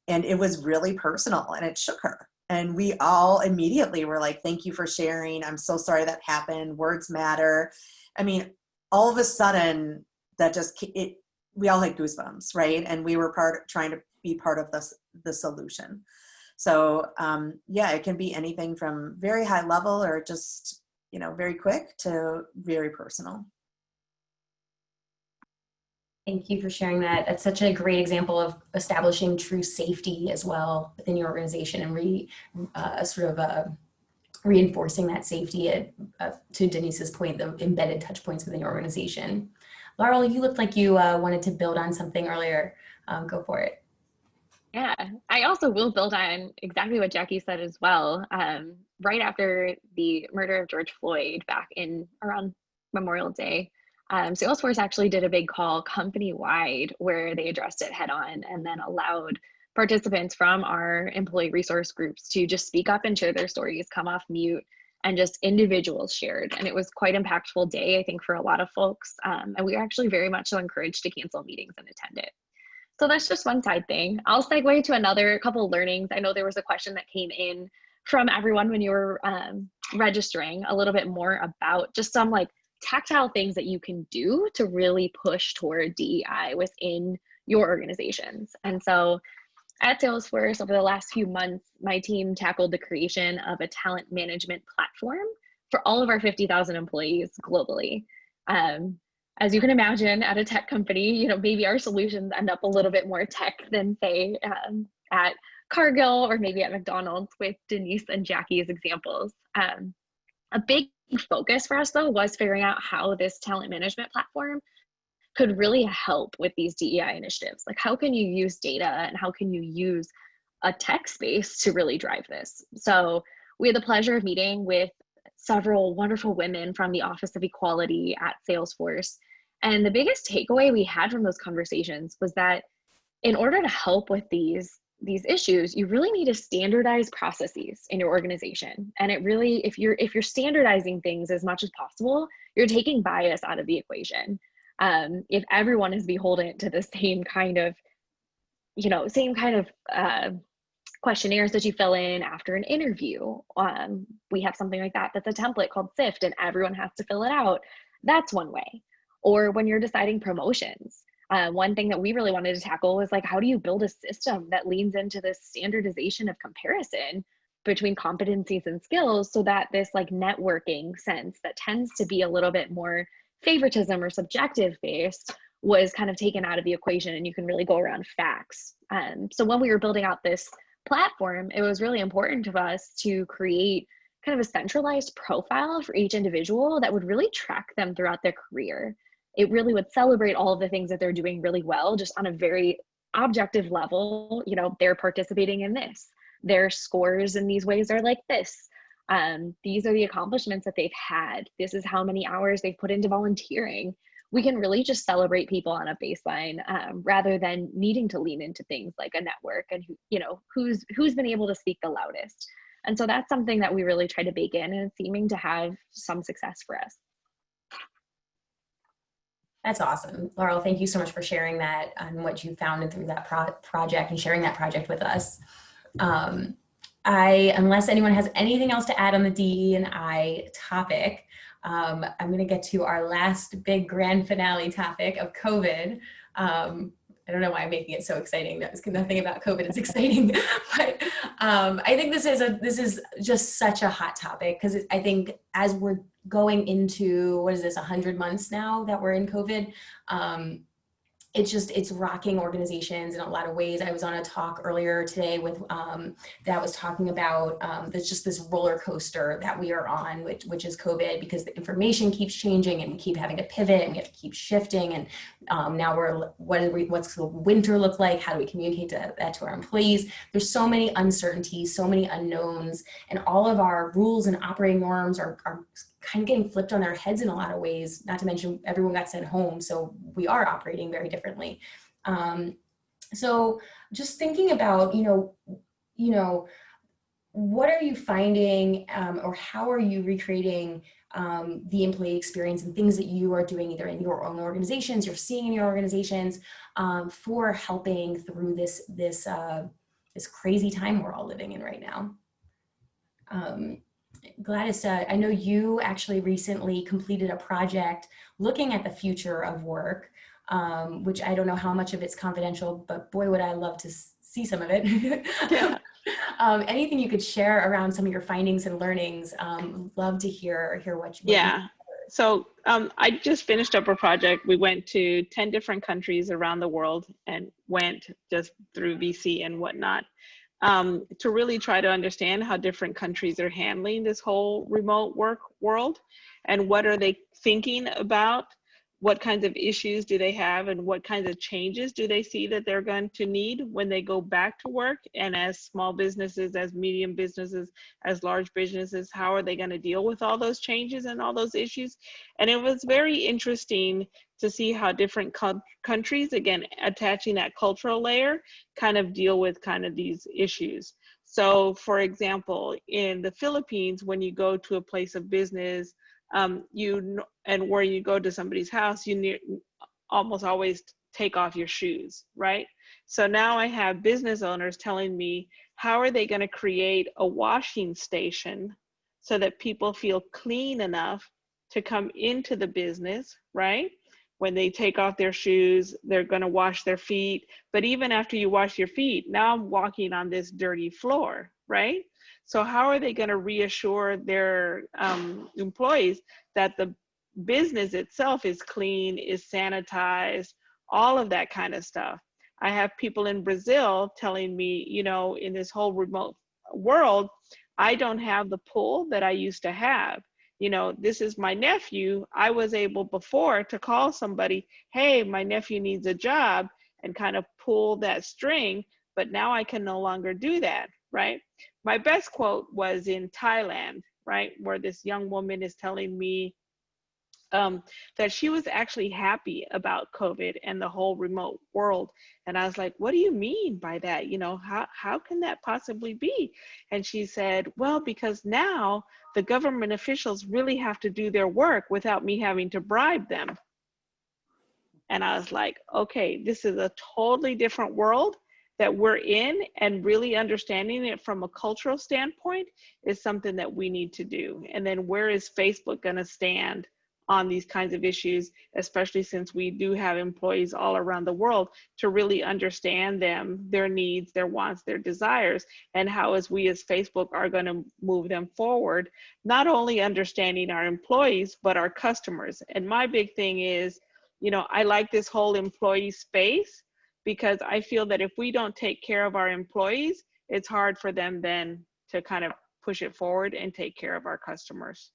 [SPEAKER 4] it was really personal, and it shook her. And we all immediately were like, thank you for sharing. I'm so sorry that happened. Words matter. I mean, all of a sudden that we all had goosebumps, right? And we were trying to be part of the solution. So it can be anything from very high level, or just, very quick, to very personal.
[SPEAKER 2] Thank you for sharing that. That's such a great example of establishing true safety as well within your organization, and reinforcing that safety to Denise's point, the embedded touch points within your organization. Laurel, you looked like you wanted to build on something earlier. Go for it.
[SPEAKER 6] Yeah, I also will build on exactly what Jackie said as well. Right after the murder of George Floyd back in around Memorial Day, Salesforce actually did a big call company-wide where they addressed it head on, and then allowed participants from our employee resource groups to just speak up and share their stories, come off mute, and just individuals shared. And it was quite an impactful day, I think, for a lot of folks. And we were actually very much so encouraged to cancel meetings and attend it. So that's just one side thing. I'll segue to another couple learnings. I know there was a question that came in from everyone when you were registering, a little bit more about just some like tactile things that you can do to really push toward DEI within your organizations. And so at Salesforce, over the last few months, my team tackled the creation of a talent management platform for all of our 50,000 employees globally. As you can imagine, at a tech company, maybe our solutions end up a little bit more tech than, say, at Cargill or maybe at McDonald's, with Denise and Jackie's examples. A big focus for us, though, was figuring out how this talent management platform could really help with these DEI initiatives. Like, how can you use data, and how can you use a tech space to really drive this? So we had the pleasure of meeting with several wonderful women from the Office of Equality at Salesforce. And the biggest takeaway we had from those conversations was that in order to help with these issues, you really need to standardize processes in your organization. And it really, if you're standardizing things as much as possible, you're taking bias out of the equation. If everyone is beholden to the same kind of questionnaires that you fill in after an interview, we have something like that that's a template called SIFT, and everyone has to fill it out. That's one way. Or when you're deciding promotions, one thing that we really wanted to tackle was like, how do you build a system that leans into this standardization of comparison between competencies and skills, so that this like networking sense that tends to be a little bit more favoritism or subjective based was kind of taken out of the equation, and you can really go around facts. So when we were building out this platform, it was really important to us to create kind of a centralized profile for each individual that would really track them throughout their career. It really would celebrate all of the things that they're doing really well, just on a very objective level. You know, they're participating in this, their scores in these ways are like this. These are the accomplishments that they've had. This is how many hours they've put into volunteering. We can really just celebrate people on a baseline, rather than needing to lean into things like a network and who's been able to speak the loudest. And so that's something that we really try to bake in, and it's seeming to have some success for us.
[SPEAKER 2] That's awesome. Laurel, thank you so much for sharing that and what you found through that project and sharing that project with us. Unless anyone has anything else to add on the DE&I topic, I'm going to get to our last big grand finale topic of COVID. I don't know why I'm making it so exciting. Nothing about COVID is exciting, but I think this is just such a hot topic, because I think as we're going into, what is this, 100 months now that we're in COVID, it's rocking organizations in a lot of ways. I was on a talk earlier today with that was talking about there's just this roller coaster that we are on, which is COVID, because the information keeps changing and we keep having to pivot and we have to keep shifting. And now what's the winter look like? How do we communicate that to our employees? There's so many uncertainties, so many unknowns, and all of our rules and operating norms are kind of getting flipped on their heads in a lot of ways, not to mention everyone got sent home. So we are operating very differently. So just thinking about, what are you finding, or how are you recreating the employee experience and things that you are doing either in your own organizations, you're seeing in your organizations, for helping through this crazy time we're all living in right now? Gladys, I know you actually recently completed a project looking at the future of work, which I don't know how much of it's confidential, but boy, would I love to see some of it.
[SPEAKER 5] Yeah.
[SPEAKER 2] Anything you could share around some of your findings and learnings, love to hear what you.
[SPEAKER 5] Yeah. So I just finished up a project. We went to 10 different countries around the world and went just through VC and whatnot, to really try to understand how different countries are handling this whole remote work world, and what are they thinking about, what kinds of issues do they have, and what kinds of changes do they see that they're going to need when they go back to work. And as small businesses, as medium businesses, as large businesses, how are they going to deal with all those changes and all those issues? And it was very interesting to see how different countries, again, attaching that cultural layer, kind of deal with kind of these issues. So for example, in the Philippines, when you go to a place of business, and where you go to somebody's house, you almost always take off your shoes, right? So now I have business owners telling me, how are they going to create a washing station so that people feel clean enough to come into the business, right? When they take off their shoes, they're going to wash their feet. But even after you wash your feet, now I'm walking on this dirty floor, right? So how are they going to reassure their employees that the business itself is clean, is sanitized, all of that kind of stuff? I have people in Brazil telling me, in this whole remote world, I don't have the pull that I used to have. This is my nephew. I was able before to call somebody, hey, my nephew needs a job, and kind of pull that string, but now I can no longer do that, right? My best quote was in Thailand, right, where this young woman is telling me that she was actually happy about COVID and the whole remote world. And I was like, what do you mean by that? How can that possibly be? And she said, well, because now the government officials really have to do their work without me having to bribe them. And I was like, okay, this is a totally different world that we're in, and really understanding it from a cultural standpoint is something that we need to do. And then where is Facebook going to stand on these kinds of issues, especially since we do have employees all around the world, to really understand them, their needs, their wants, their desires, and how as we as Facebook are going to move them forward, not only understanding our employees, but our customers. And my big thing is, you know, I like this whole employee space, because I feel that if we don't take care of our employees, it's hard for them then to kind of push it forward and take care of our customers.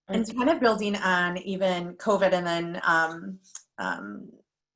[SPEAKER 4] And kind of building on even COVID and then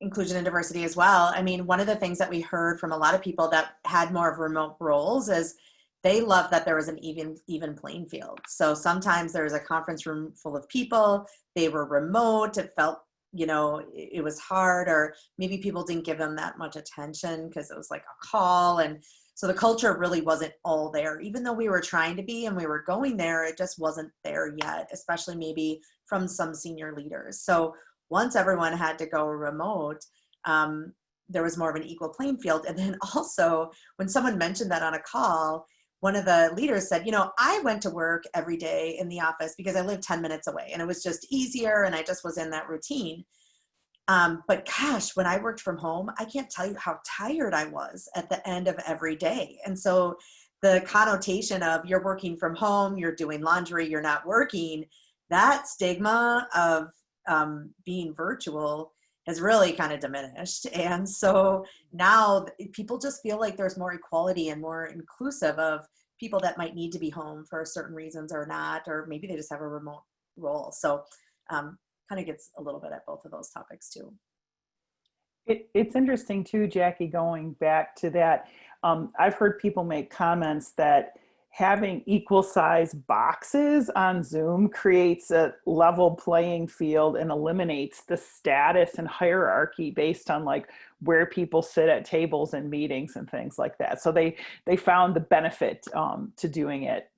[SPEAKER 4] inclusion and diversity as well. I mean, one of the things that we heard from a lot of people that had more of remote roles is they loved that there was an even playing field. So sometimes there was a conference room full of people, they were remote, it felt, you know, it was hard, or maybe people didn't give them that much attention because it was like a call. And so the culture really wasn't all there, even though we were trying to be and we were going there, it just wasn't there yet, especially maybe from some senior leaders. So once everyone had to go remote, there was more of an equal playing field. And then also when someone mentioned that on a call, one of the leaders said, you know, I went to work every day in the office because I lived 10 minutes away and it was just easier and I just was in that routine. But gosh, when I worked from home, I can't tell you how tired I was at the end of every day. And so the connotation of you're working from home, you're doing laundry, you're not working, that stigma of being virtual has really kind of diminished. And so now people just feel like there's more equality and more inclusive of people that might need to be home for certain reasons or not, or maybe they just have a remote role. So kind of gets a little bit at both of those topics too.
[SPEAKER 3] It's interesting too, Jackie, going back to that. I've heard people make comments that having equal size boxes on Zoom creates a level playing field and eliminates the status and hierarchy based on like where people sit at tables and meetings and things like that. So they found the benefit to doing it,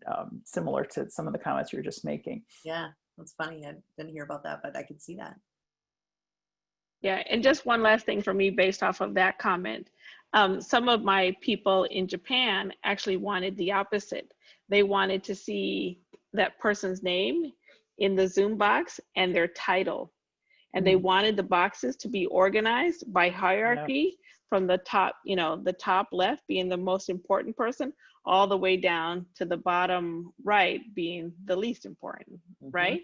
[SPEAKER 3] similar to some of the comments you were just making.
[SPEAKER 4] Yeah, that's funny. I didn't hear about that, but I could see that.
[SPEAKER 5] Yeah, and just one last thing for me based off of that comment. Some of my people in Japan actually wanted the opposite. They wanted to see that person's name in the Zoom box and their title. And they wanted the boxes to be organized by hierarchy from the top, you know, the top left being the most important person, all the way down to the bottom right being the least important, right?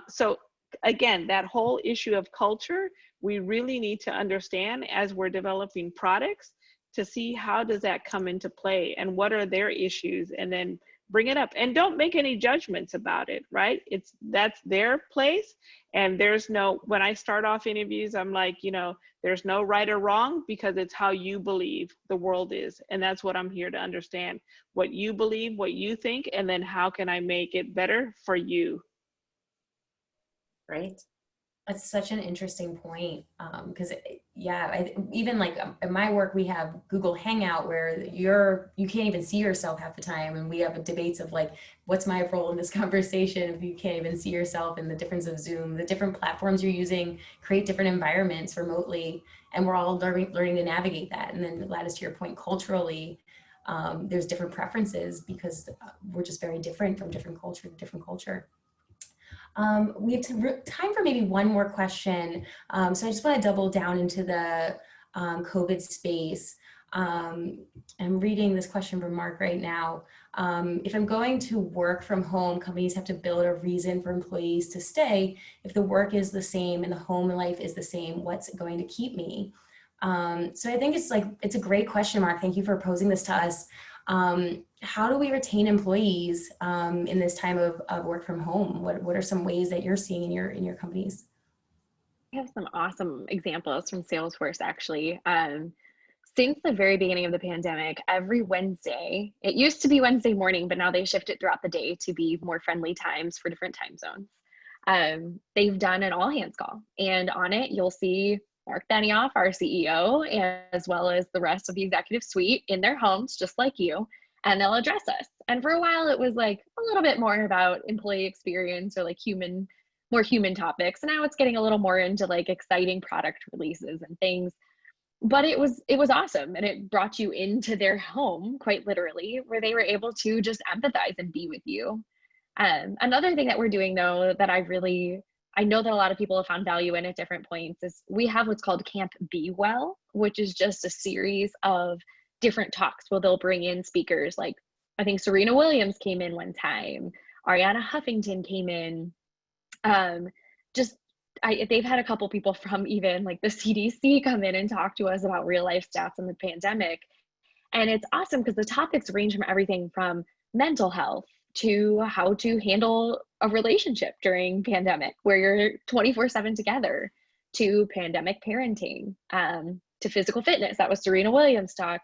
[SPEAKER 5] So again, that whole issue of culture, we really need to understand as we're developing products to see how does that come into play and what are their issues, and then bring it up and don't make any judgments about it, right? That's their place. And there's no, when I start off interviews, I'm like, you know, there's no right or wrong because it's how you believe the world is. And that's what I'm here to understand, what you believe, what you think, and then how can I make it better for you?
[SPEAKER 4] Great.
[SPEAKER 2] That's such an interesting point, because even like in my work, we have Google Hangout where you can't even see yourself half the time, and we have debates of like, what's my role in this conversation if you can't even see yourself, and the difference of Zoom, the different platforms you're using create different environments remotely, and we're all learning to navigate that. And then Gladys, to your point, culturally, there's different preferences because we're just very different from different culture to different culture. We have time for maybe one more question. So I just want to double down into the COVID space. I'm reading this question from Mark right now. If I'm going to work from home, companies have to build a reason for employees to stay. If the work is the same and the home life is the same, what's going to keep me? So I think it's a great question, Mark. Thank you for posing this to us. How do we retain employees in this time of work from home? What are some ways that you're seeing in your companies?
[SPEAKER 6] I have some awesome examples from Salesforce, actually. Since the very beginning of the pandemic, every Wednesday, it used to be Wednesday morning, but now they shift it throughout the day to be more friendly times for different time zones. They've done an all hands call, and on it, you'll see Mark Benioff, our CEO, as well as the rest of the executive suite in their homes, just like you, and they'll address us. And for a while, it was like a little bit more about employee experience or like more human topics. And now it's getting a little more into like exciting product releases and things. But it was awesome. And it brought you into their home, quite literally, where they were able to just empathize and be with you. Another thing that we're doing though that I know that a lot of people have found value in at different points is we have what's called Camp Be Well, which is just a series of different talks where they'll bring in speakers like, I think Serena Williams came in one time, Ariana Huffington came in. They've had a couple people from even like the CDC come in and talk to us about real life stats on the pandemic. And it's awesome because the topics range from everything from mental health to how to handle a relationship during pandemic where you're 24/7 together, to pandemic parenting, to physical fitness. That was Serena Williams' talk.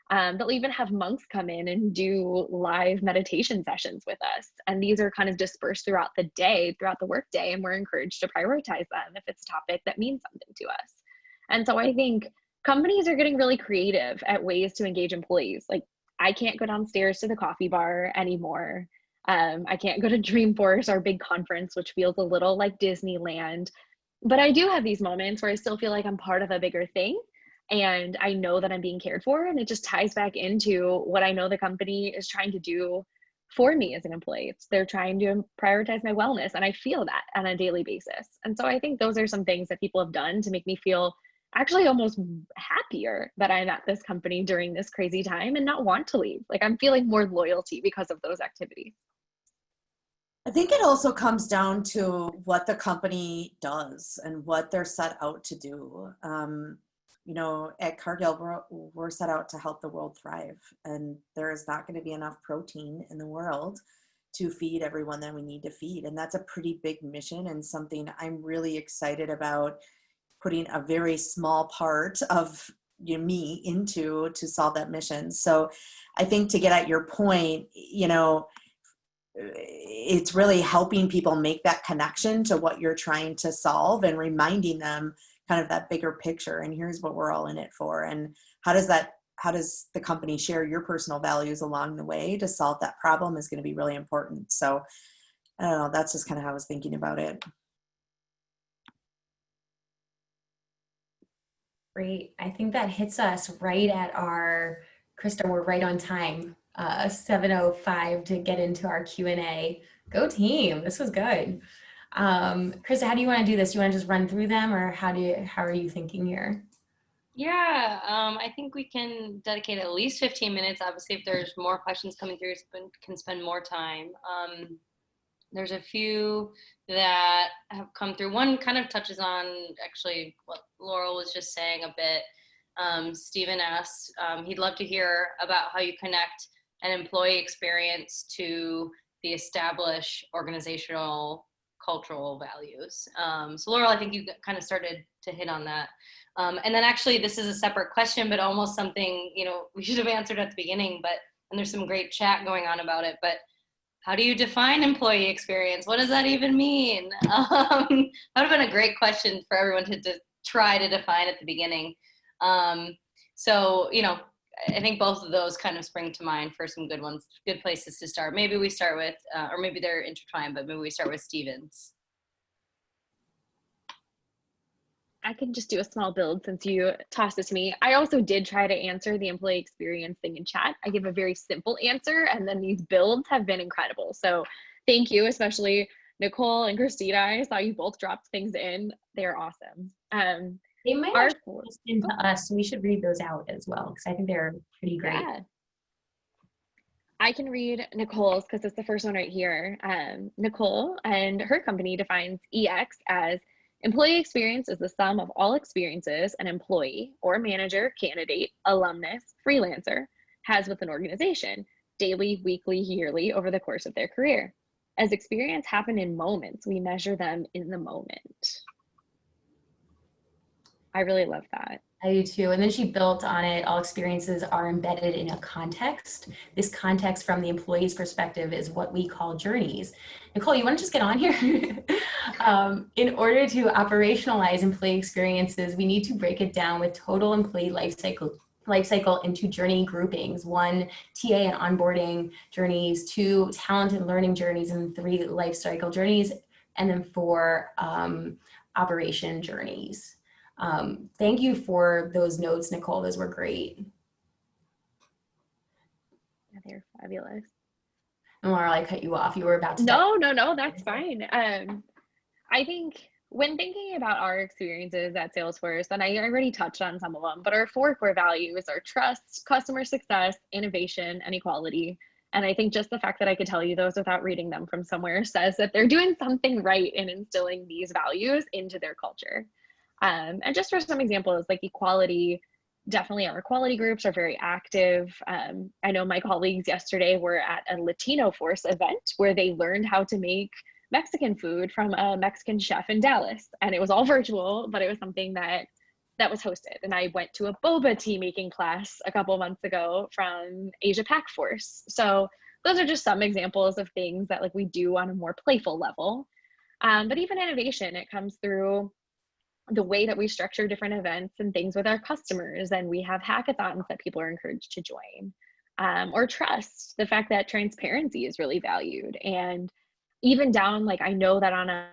[SPEAKER 6] They'll even have monks come in and do live meditation sessions with us. And these are kind of dispersed throughout the day, throughout the workday, and we're encouraged to prioritize them if it's a topic that means something to us. And so I think companies are getting really creative at ways to engage employees. Like, I can't go downstairs to the coffee bar anymore. I can't go to Dreamforce, our big conference, which feels a little like Disneyland. But I do have these moments where I still feel like I'm part of a bigger thing. And I know that I'm being cared for. And it just ties back into what I know the company is trying to do for me as an employee. They're trying to prioritize my wellness. And I feel that on a daily basis. And so I think those are some things that people have done to make me feel actually almost happier that I'm at this company during this crazy time and not want to leave. Like, I'm feeling more loyalty because of those activities.
[SPEAKER 4] I think it also comes down to what the company does and what they're set out to do. You know, at Cargill, we're set out to help the world thrive, and there is not going to be enough protein in the world to feed everyone that we need to feed. And that's a pretty big mission and something I'm really excited about putting a very small part of me into to solve that mission. So I think, to get at your point, you know, it's really helping people make that connection to what you're trying to solve and reminding them kind of that bigger picture. And here's what we're all in it for. And how does the company share your personal values along the way to solve that problem is going to be really important. So I don't know, that's just kind of how I was thinking about it.
[SPEAKER 2] Great. I think that hits us right at our, Krista, we're right on time, 7:05 to get into our Q&A. Go team, this was good. Krista, how do you want to do this? Do you want to just run through them, or how are you thinking here?
[SPEAKER 1] Yeah, I think we can dedicate at least 15 minutes. Obviously, if there's more questions coming through, can spend more time. There's a few that have come through. One kind of touches on actually what Laurel was just saying a bit. Stephen asked, he'd love to hear about how you connect an employee experience to the established organizational cultural values. So Laurel, I think you kind of started to hit on that. And then actually, this is a separate question, but almost something, you know, we should have answered at the beginning, and there's some great chat going on about it, but how do you define employee experience? What does that even mean? That would have been a great question for everyone to try to define at the beginning. So, you know, I think both of those kind of spring to mind for some good ones, good places to start. Maybe we start with, or maybe they're intertwined, but maybe we start with Stevens.
[SPEAKER 6] I can just do a small build since you tossed it to me. I also did try to answer the employee experience thing in chat. I give a very simple answer, and then these builds have been incredible. So thank you, especially Nicole and Christina. I saw you both dropped things in. They're awesome.
[SPEAKER 2] They might have into us, so we should read those out as well, because I think they're pretty great.
[SPEAKER 6] Yeah. I can read Nicole's because it's the first one right here. Nicole and her company defines EX as employee experience is the sum of all experiences an employee or manager, candidate, alumnus, freelancer has with an organization, daily, weekly, yearly, over the course of their career. As experience happen in moments, we measure them in the moment. I really love that.
[SPEAKER 2] I do too. And then she built on it. All experiences are embedded in a context. This context from the employee's perspective is what we call journeys. Nicole, you want to just get on here? In order to operationalize employee experiences, we need to break it down with total employee life cycle into journey groupings. 1, TA and onboarding journeys, 2, talent and learning journeys, and 3, life cycle journeys, and then 4, operation journeys. Thank you for those notes, Nicole. Those were great.
[SPEAKER 6] Yeah, they're fabulous.
[SPEAKER 2] And Laura, I cut you off. You were about to
[SPEAKER 6] No, that's fine. I think when thinking about our experiences at Salesforce, and I already touched on some of them, but our four core values are trust, customer success, innovation, and equality. And I think just the fact that I could tell you those without reading them from somewhere says that they're doing something right in instilling these values into their culture. And just for some examples, like equality, definitely our equality groups are very active. I know my colleagues yesterday were at a Latino Force event where they learned how to make Mexican food from a Mexican chef in Dallas. And it was all virtual, but it was something that was hosted. And I went to a boba tea making class a couple months ago from Asia Pac Force. So those are just some examples of things that like we do on a more playful level. But even innovation, it comes through the way that we structure different events and things with our customers. And we have hackathons that people are encouraged to join. Or trust, the fact that transparency is really valued. And even down, like I know that on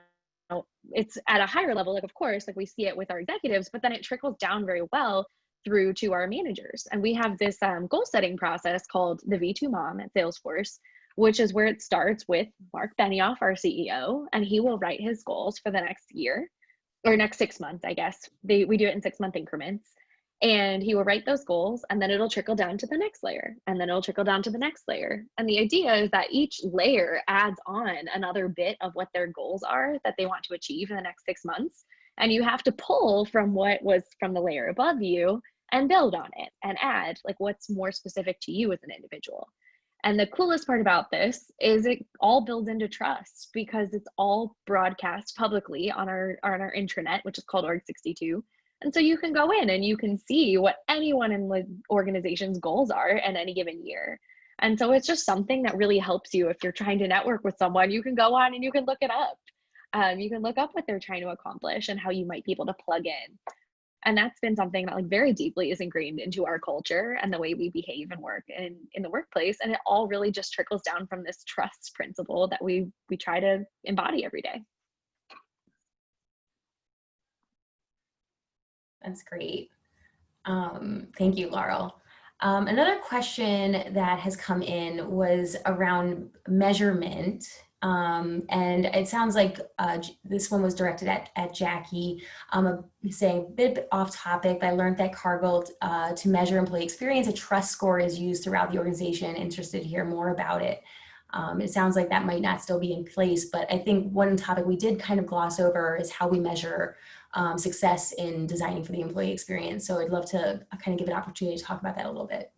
[SPEAKER 6] it's at a higher level, like of course, like we see it with our executives, but then it trickles down very well through to our managers. And we have this goal setting process called the V2 Mom at Salesforce, which is where it starts with Mark Benioff, our CEO, and he will write his goals for the next year or next 6 months, I guess. We do it in 6-month increments. And he will write those goals, and then it'll trickle down to the next layer, and then it'll trickle down to the next layer. And the idea is that each layer adds on another bit of what their goals are that they want to achieve in the next 6 months. And you have to pull from what was from the layer above you and build on it and add like what's more specific to you as an individual. And the coolest part about this is it all builds into trust because it's all broadcast publicly on our intranet, which is called Org62. And so you can go in and you can see what anyone in the organization's goals are in any given year. And so it's just something that really helps you if you're trying to network with someone. You can go on and you can look it up. You can look up what they're trying to accomplish and how you might be able to plug in. And that's been something that like very deeply is ingrained into our culture and the way we behave and work in the workplace. And it all really just trickles down from this trust principle that we try to embody every day.
[SPEAKER 2] That's great. Thank you, Laurel. Another question that has come in was around measurement. And it sounds like this one was directed at Jackie, saying a bit off topic, but I learned that Cargill to measure employee experience, a trust score is used throughout the organization. Interested to hear more about it. It sounds like that might not still be in place, but I think one topic we did kind of gloss over is how we measure success in designing for the employee experience. So I'd love to kind of give an opportunity to talk about that a little bit.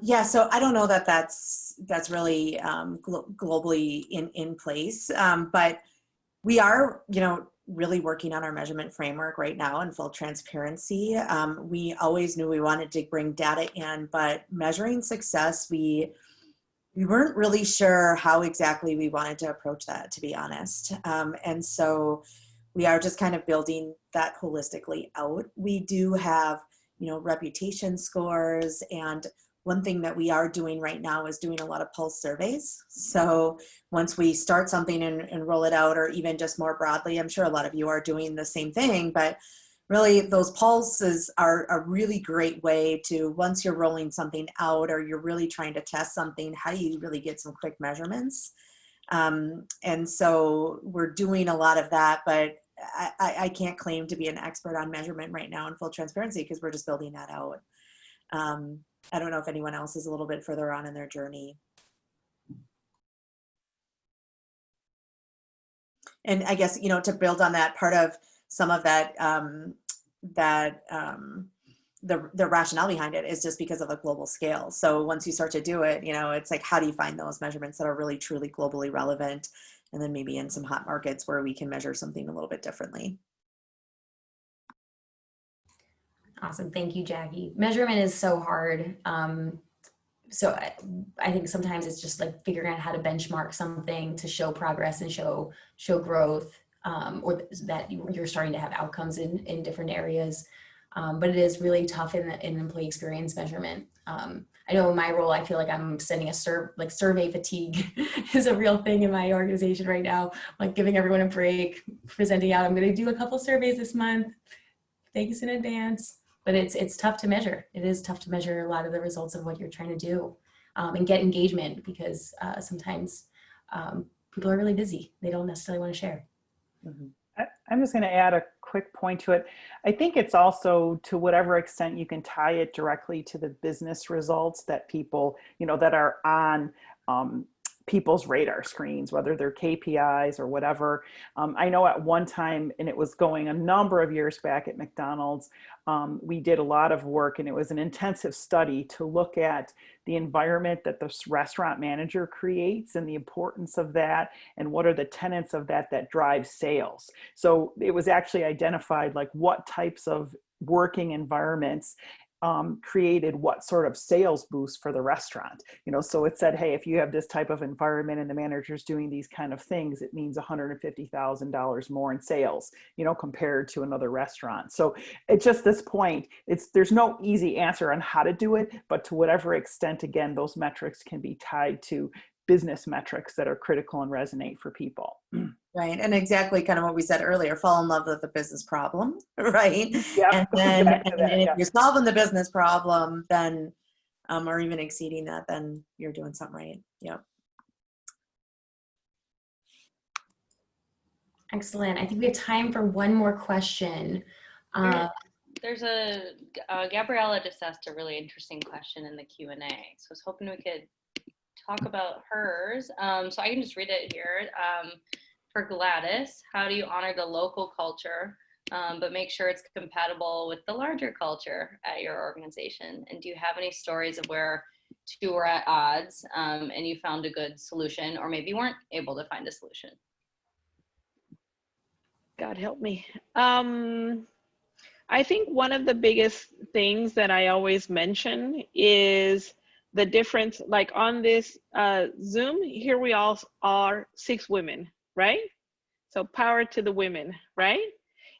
[SPEAKER 4] Yeah, so I don't know that that's really globally in place, but we are, really working on our measurement framework right now in full transparency. We always knew we wanted to bring data in, but measuring success, we weren't really sure how exactly we wanted to approach that, to be honest. And so we are just kind of building that holistically out. We do have, reputation scores, and one thing that we are doing right now is doing a lot of pulse surveys. So once we start something and roll it out, or even just more broadly, I'm sure a lot of you are doing the same thing, but really those pulses are a really great way to, once you're rolling something out or you're really trying to test something, how do you really get some quick measurements? And so we're doing a lot of that, but I can't claim to be an expert on measurement right now in full transparency because we're just building that out. I don't know if anyone else is a little bit further on in their journey. And I guess, to build on that, part of some of that, the rationale behind it is just because of a global scale. So once you start to do it, it's like, how do you find those measurements that are really truly globally relevant? And then maybe in some hot markets where we can measure something a little bit differently.
[SPEAKER 2] Awesome. Thank you, Jackie. Measurement is so hard. So I think sometimes it's just like figuring out how to benchmark something to show progress and show growth, or that you're starting to have outcomes in different areas. But it is really tough in employee experience measurement. I know in my role, I feel like I'm sending a survey fatigue is a real thing in my organization right now. Like giving everyone a break, presenting out, I'm going to do a couple surveys this month. Thanks in advance. But it's tough to measure. It is tough to measure a lot of the results of what you're trying to do. and get engagement, because sometimes people are really busy. They don't necessarily want to share.
[SPEAKER 3] Mm-hmm. I'm just going to add a quick point to it. I think it's also, to whatever extent you can tie it directly to the business results that people, that are on people's radar screens, whether they're KPIs or whatever. I know at one time, and it was going a number of years back at McDonald's, we did a lot of work, and it was an intensive study to look at the environment that the restaurant manager creates and the importance of that, and what are the tenets of that drive sales. So it was actually identified like what types of working environments created what sort of sales boost for the restaurant. So it said, hey, if you have this type of environment and the manager's doing these kind of things, it means $150,000 more in sales, compared to another restaurant. So at just this point, there's no easy answer on how to do it, but to whatever extent, again, those metrics can be tied to business metrics that are critical and resonate for people.
[SPEAKER 4] Right. And exactly kind of what we said earlier, fall in love with the business problem, right?
[SPEAKER 3] Yep.
[SPEAKER 4] And then
[SPEAKER 3] and
[SPEAKER 4] if you're solving the business problem, then, or even exceeding that, then you're doing something right. Yep.
[SPEAKER 2] Excellent. I think we have time for one more question.
[SPEAKER 1] There's a Gabriella just asked a really interesting question in the Q&A. So I was hoping we could talk about hers. So I can just read it here. For Gladys, how do you honor the local culture, but make sure it's compatible with the larger culture at your organization? And do you have any stories of where two were at odds and you found a good solution, or maybe weren't able to find a solution?
[SPEAKER 5] God help me. I think one of the biggest things that I always mention is the difference, like on this Zoom, here we all are 6 women, right? So power to the women, right?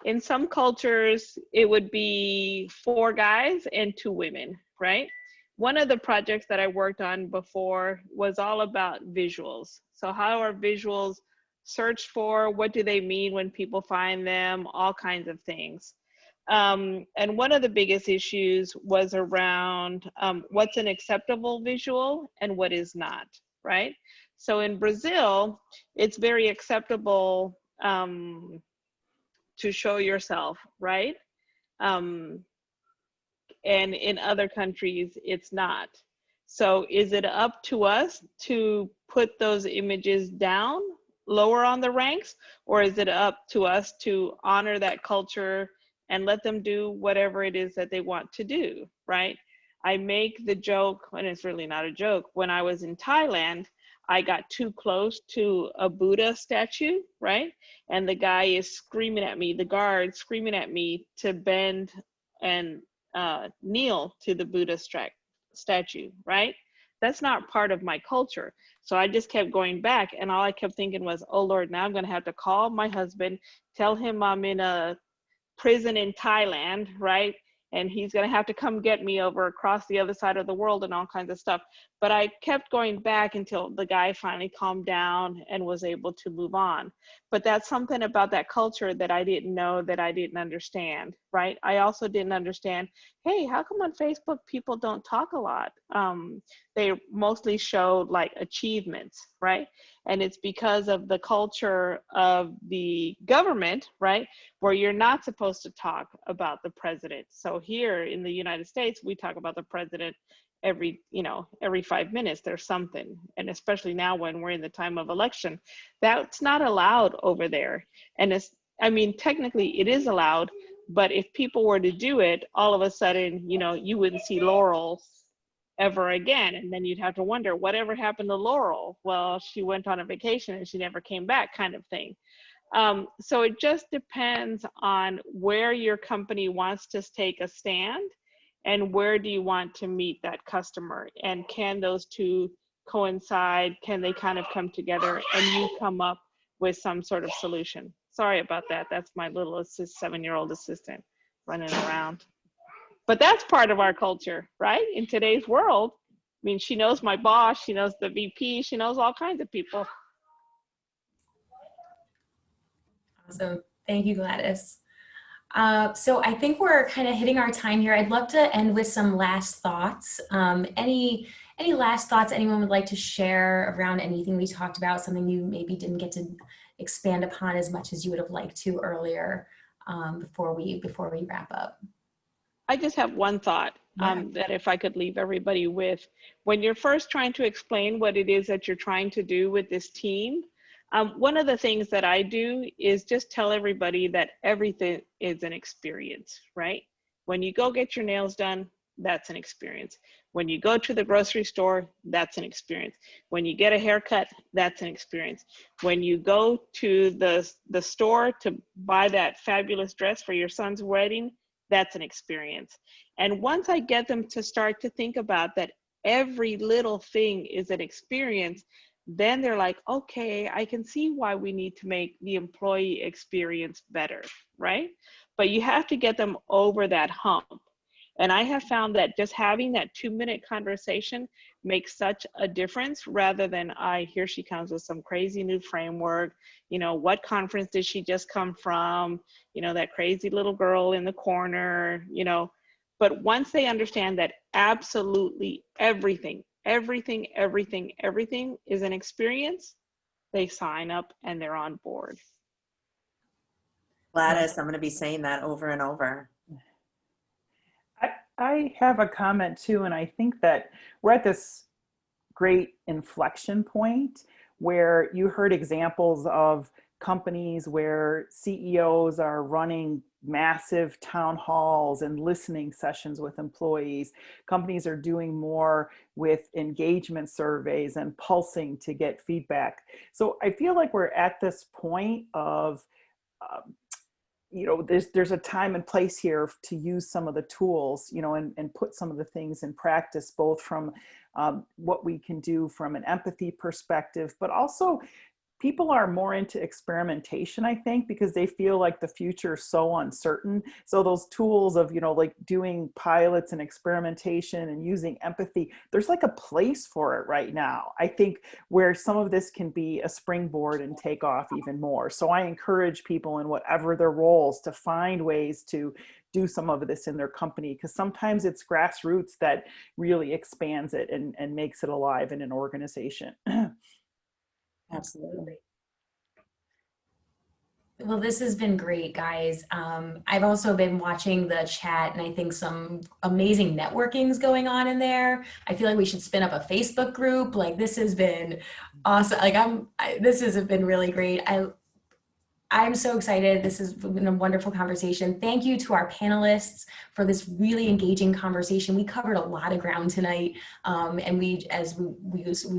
[SPEAKER 5] In some cultures, it would be 4 guys and 2 women, right? One of the projects that I worked on before was all about visuals. So how are visuals searched for? What do they mean when people find them? All kinds of things. And one of the biggest issues was around what's an acceptable visual and what is not, right? So in Brazil, it's very acceptable to show yourself, right? And in other countries, it's not. So is it up to us to put those images down, lower on the ranks, or is it up to us to honor that culture and let them do whatever it is that they want to do, right? I make the joke, and it's really not a joke, when I was in Thailand, I got too close to a Buddha statue, right? And the guy is screaming at me, the guard screaming at me to bend and kneel to the Buddha statue, right? That's not part of my culture. So I just kept going back, and all I kept thinking was, oh Lord, now I'm gonna have to call my husband, tell him I'm in a prison in Thailand, right? And he's gonna have to come get me over across the other side of the world and all kinds of stuff. But I kept going back until the guy finally calmed down and was able to move on. But that's something about that culture that I didn't know, that I didn't understand, right? I also didn't understand, hey, how come on Facebook people don't talk a lot? They mostly showed like achievements, right? And it's because of the culture of the government, right? Where you're not supposed to talk about the president. So here in the United States, we talk about the president every 5 minutes, there's something. And especially now when we're in the time of election, that's not allowed over there. And technically it is allowed, but if people were to do it, all of a sudden, you wouldn't see Laurel ever again. And then you'd have to wonder, whatever happened to Laurel? Well, she went on a vacation and she never came back, kind of thing. So it just depends on where your company wants to take a stand and where do you want to meet that customer, and can those two coincide? Can they kind of come together and you come up with some sort of solution? Sorry about that. That's my little 7-year-old assistant running around. But that's part of our culture, right? In today's world, she knows my boss, she knows the VP, she knows all kinds of people.
[SPEAKER 2] Awesome. Thank you, Gladys. So I think we're kind of hitting our time here. I'd love to end with some last thoughts. Any Any last thoughts anyone would like to share around anything we talked about, something you maybe didn't get to expand upon as much as you would have liked to earlier, before we wrap up?
[SPEAKER 5] I just have one thought that if I could leave everybody with, when you're first trying to explain what it is that you're trying to do with this team, one of the things that I do is just tell everybody that everything is an experience, right? When you go get your nails done, that's an experience. When you go to the grocery store, that's an experience. When you get a haircut, that's an experience. When you go to the store to buy that fabulous dress for your son's wedding, that's an experience. And once I get them to start to think about that every little thing is an experience, then they're like, okay, I can see why we need to make the employee experience better, right? But you have to get them over that hump. And I have found that just having that 2-minute conversation makes such a difference, rather than here she comes with some crazy new framework. You know, what conference did she just come from? You know, that crazy little girl in the corner, you know. But once they understand that absolutely everything is an experience, they sign up and they're on board.
[SPEAKER 4] Gladys, I'm going to be saying that over and over.
[SPEAKER 3] I have a comment too, and I think that we're at this great inflection point where you heard examples of companies where CEOs are running massive town halls and listening sessions with employees. Companies are doing more with engagement surveys and pulsing to get feedback. So I feel like we're at this point of you know, there's a time and place here to use some of the tools, you know, and put some of the things in practice, both from what we can do from an empathy perspective, but also people are more into experimentation, I think, because they feel like the future is so uncertain. So those tools of, you know, like doing pilots and experimentation and using empathy, there's like a place for it right now. I think where some of this can be a springboard and take off even more. So I encourage people in whatever their roles to find ways to do some of this in their company, because sometimes it's grassroots that really expands it and makes it alive in an organization.
[SPEAKER 2] Absolutely. Well, this has been great, guys. I've also been watching the chat, and I think some amazing networking's going on in there. I feel like we should spin up a Facebook group. Like, this has been awesome. Like, this has been really great. I'm so excited. This has been a wonderful conversation. Thank you to our panelists for this really engaging conversation. We covered a lot of ground tonight, and we've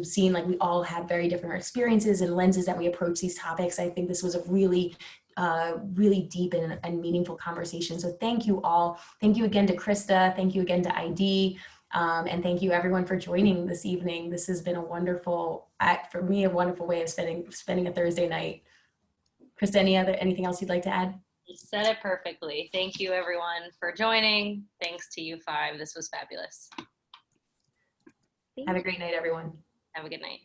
[SPEAKER 2] seen, like, we all have very different experiences and lenses that we approach these topics. I think this was a really deep and meaningful conversation. So thank you all. Thank you again to Krista. Thank you again to ID. And thank you everyone for joining this evening. This has been a wonderful, for me, a wonderful way of spending a Thursday night. Krista, anything else you'd like to add?
[SPEAKER 1] You said it perfectly. Thank you everyone for joining. Thanks to you 5. This was fabulous.
[SPEAKER 2] Have a great night, everyone.
[SPEAKER 1] Have a good night.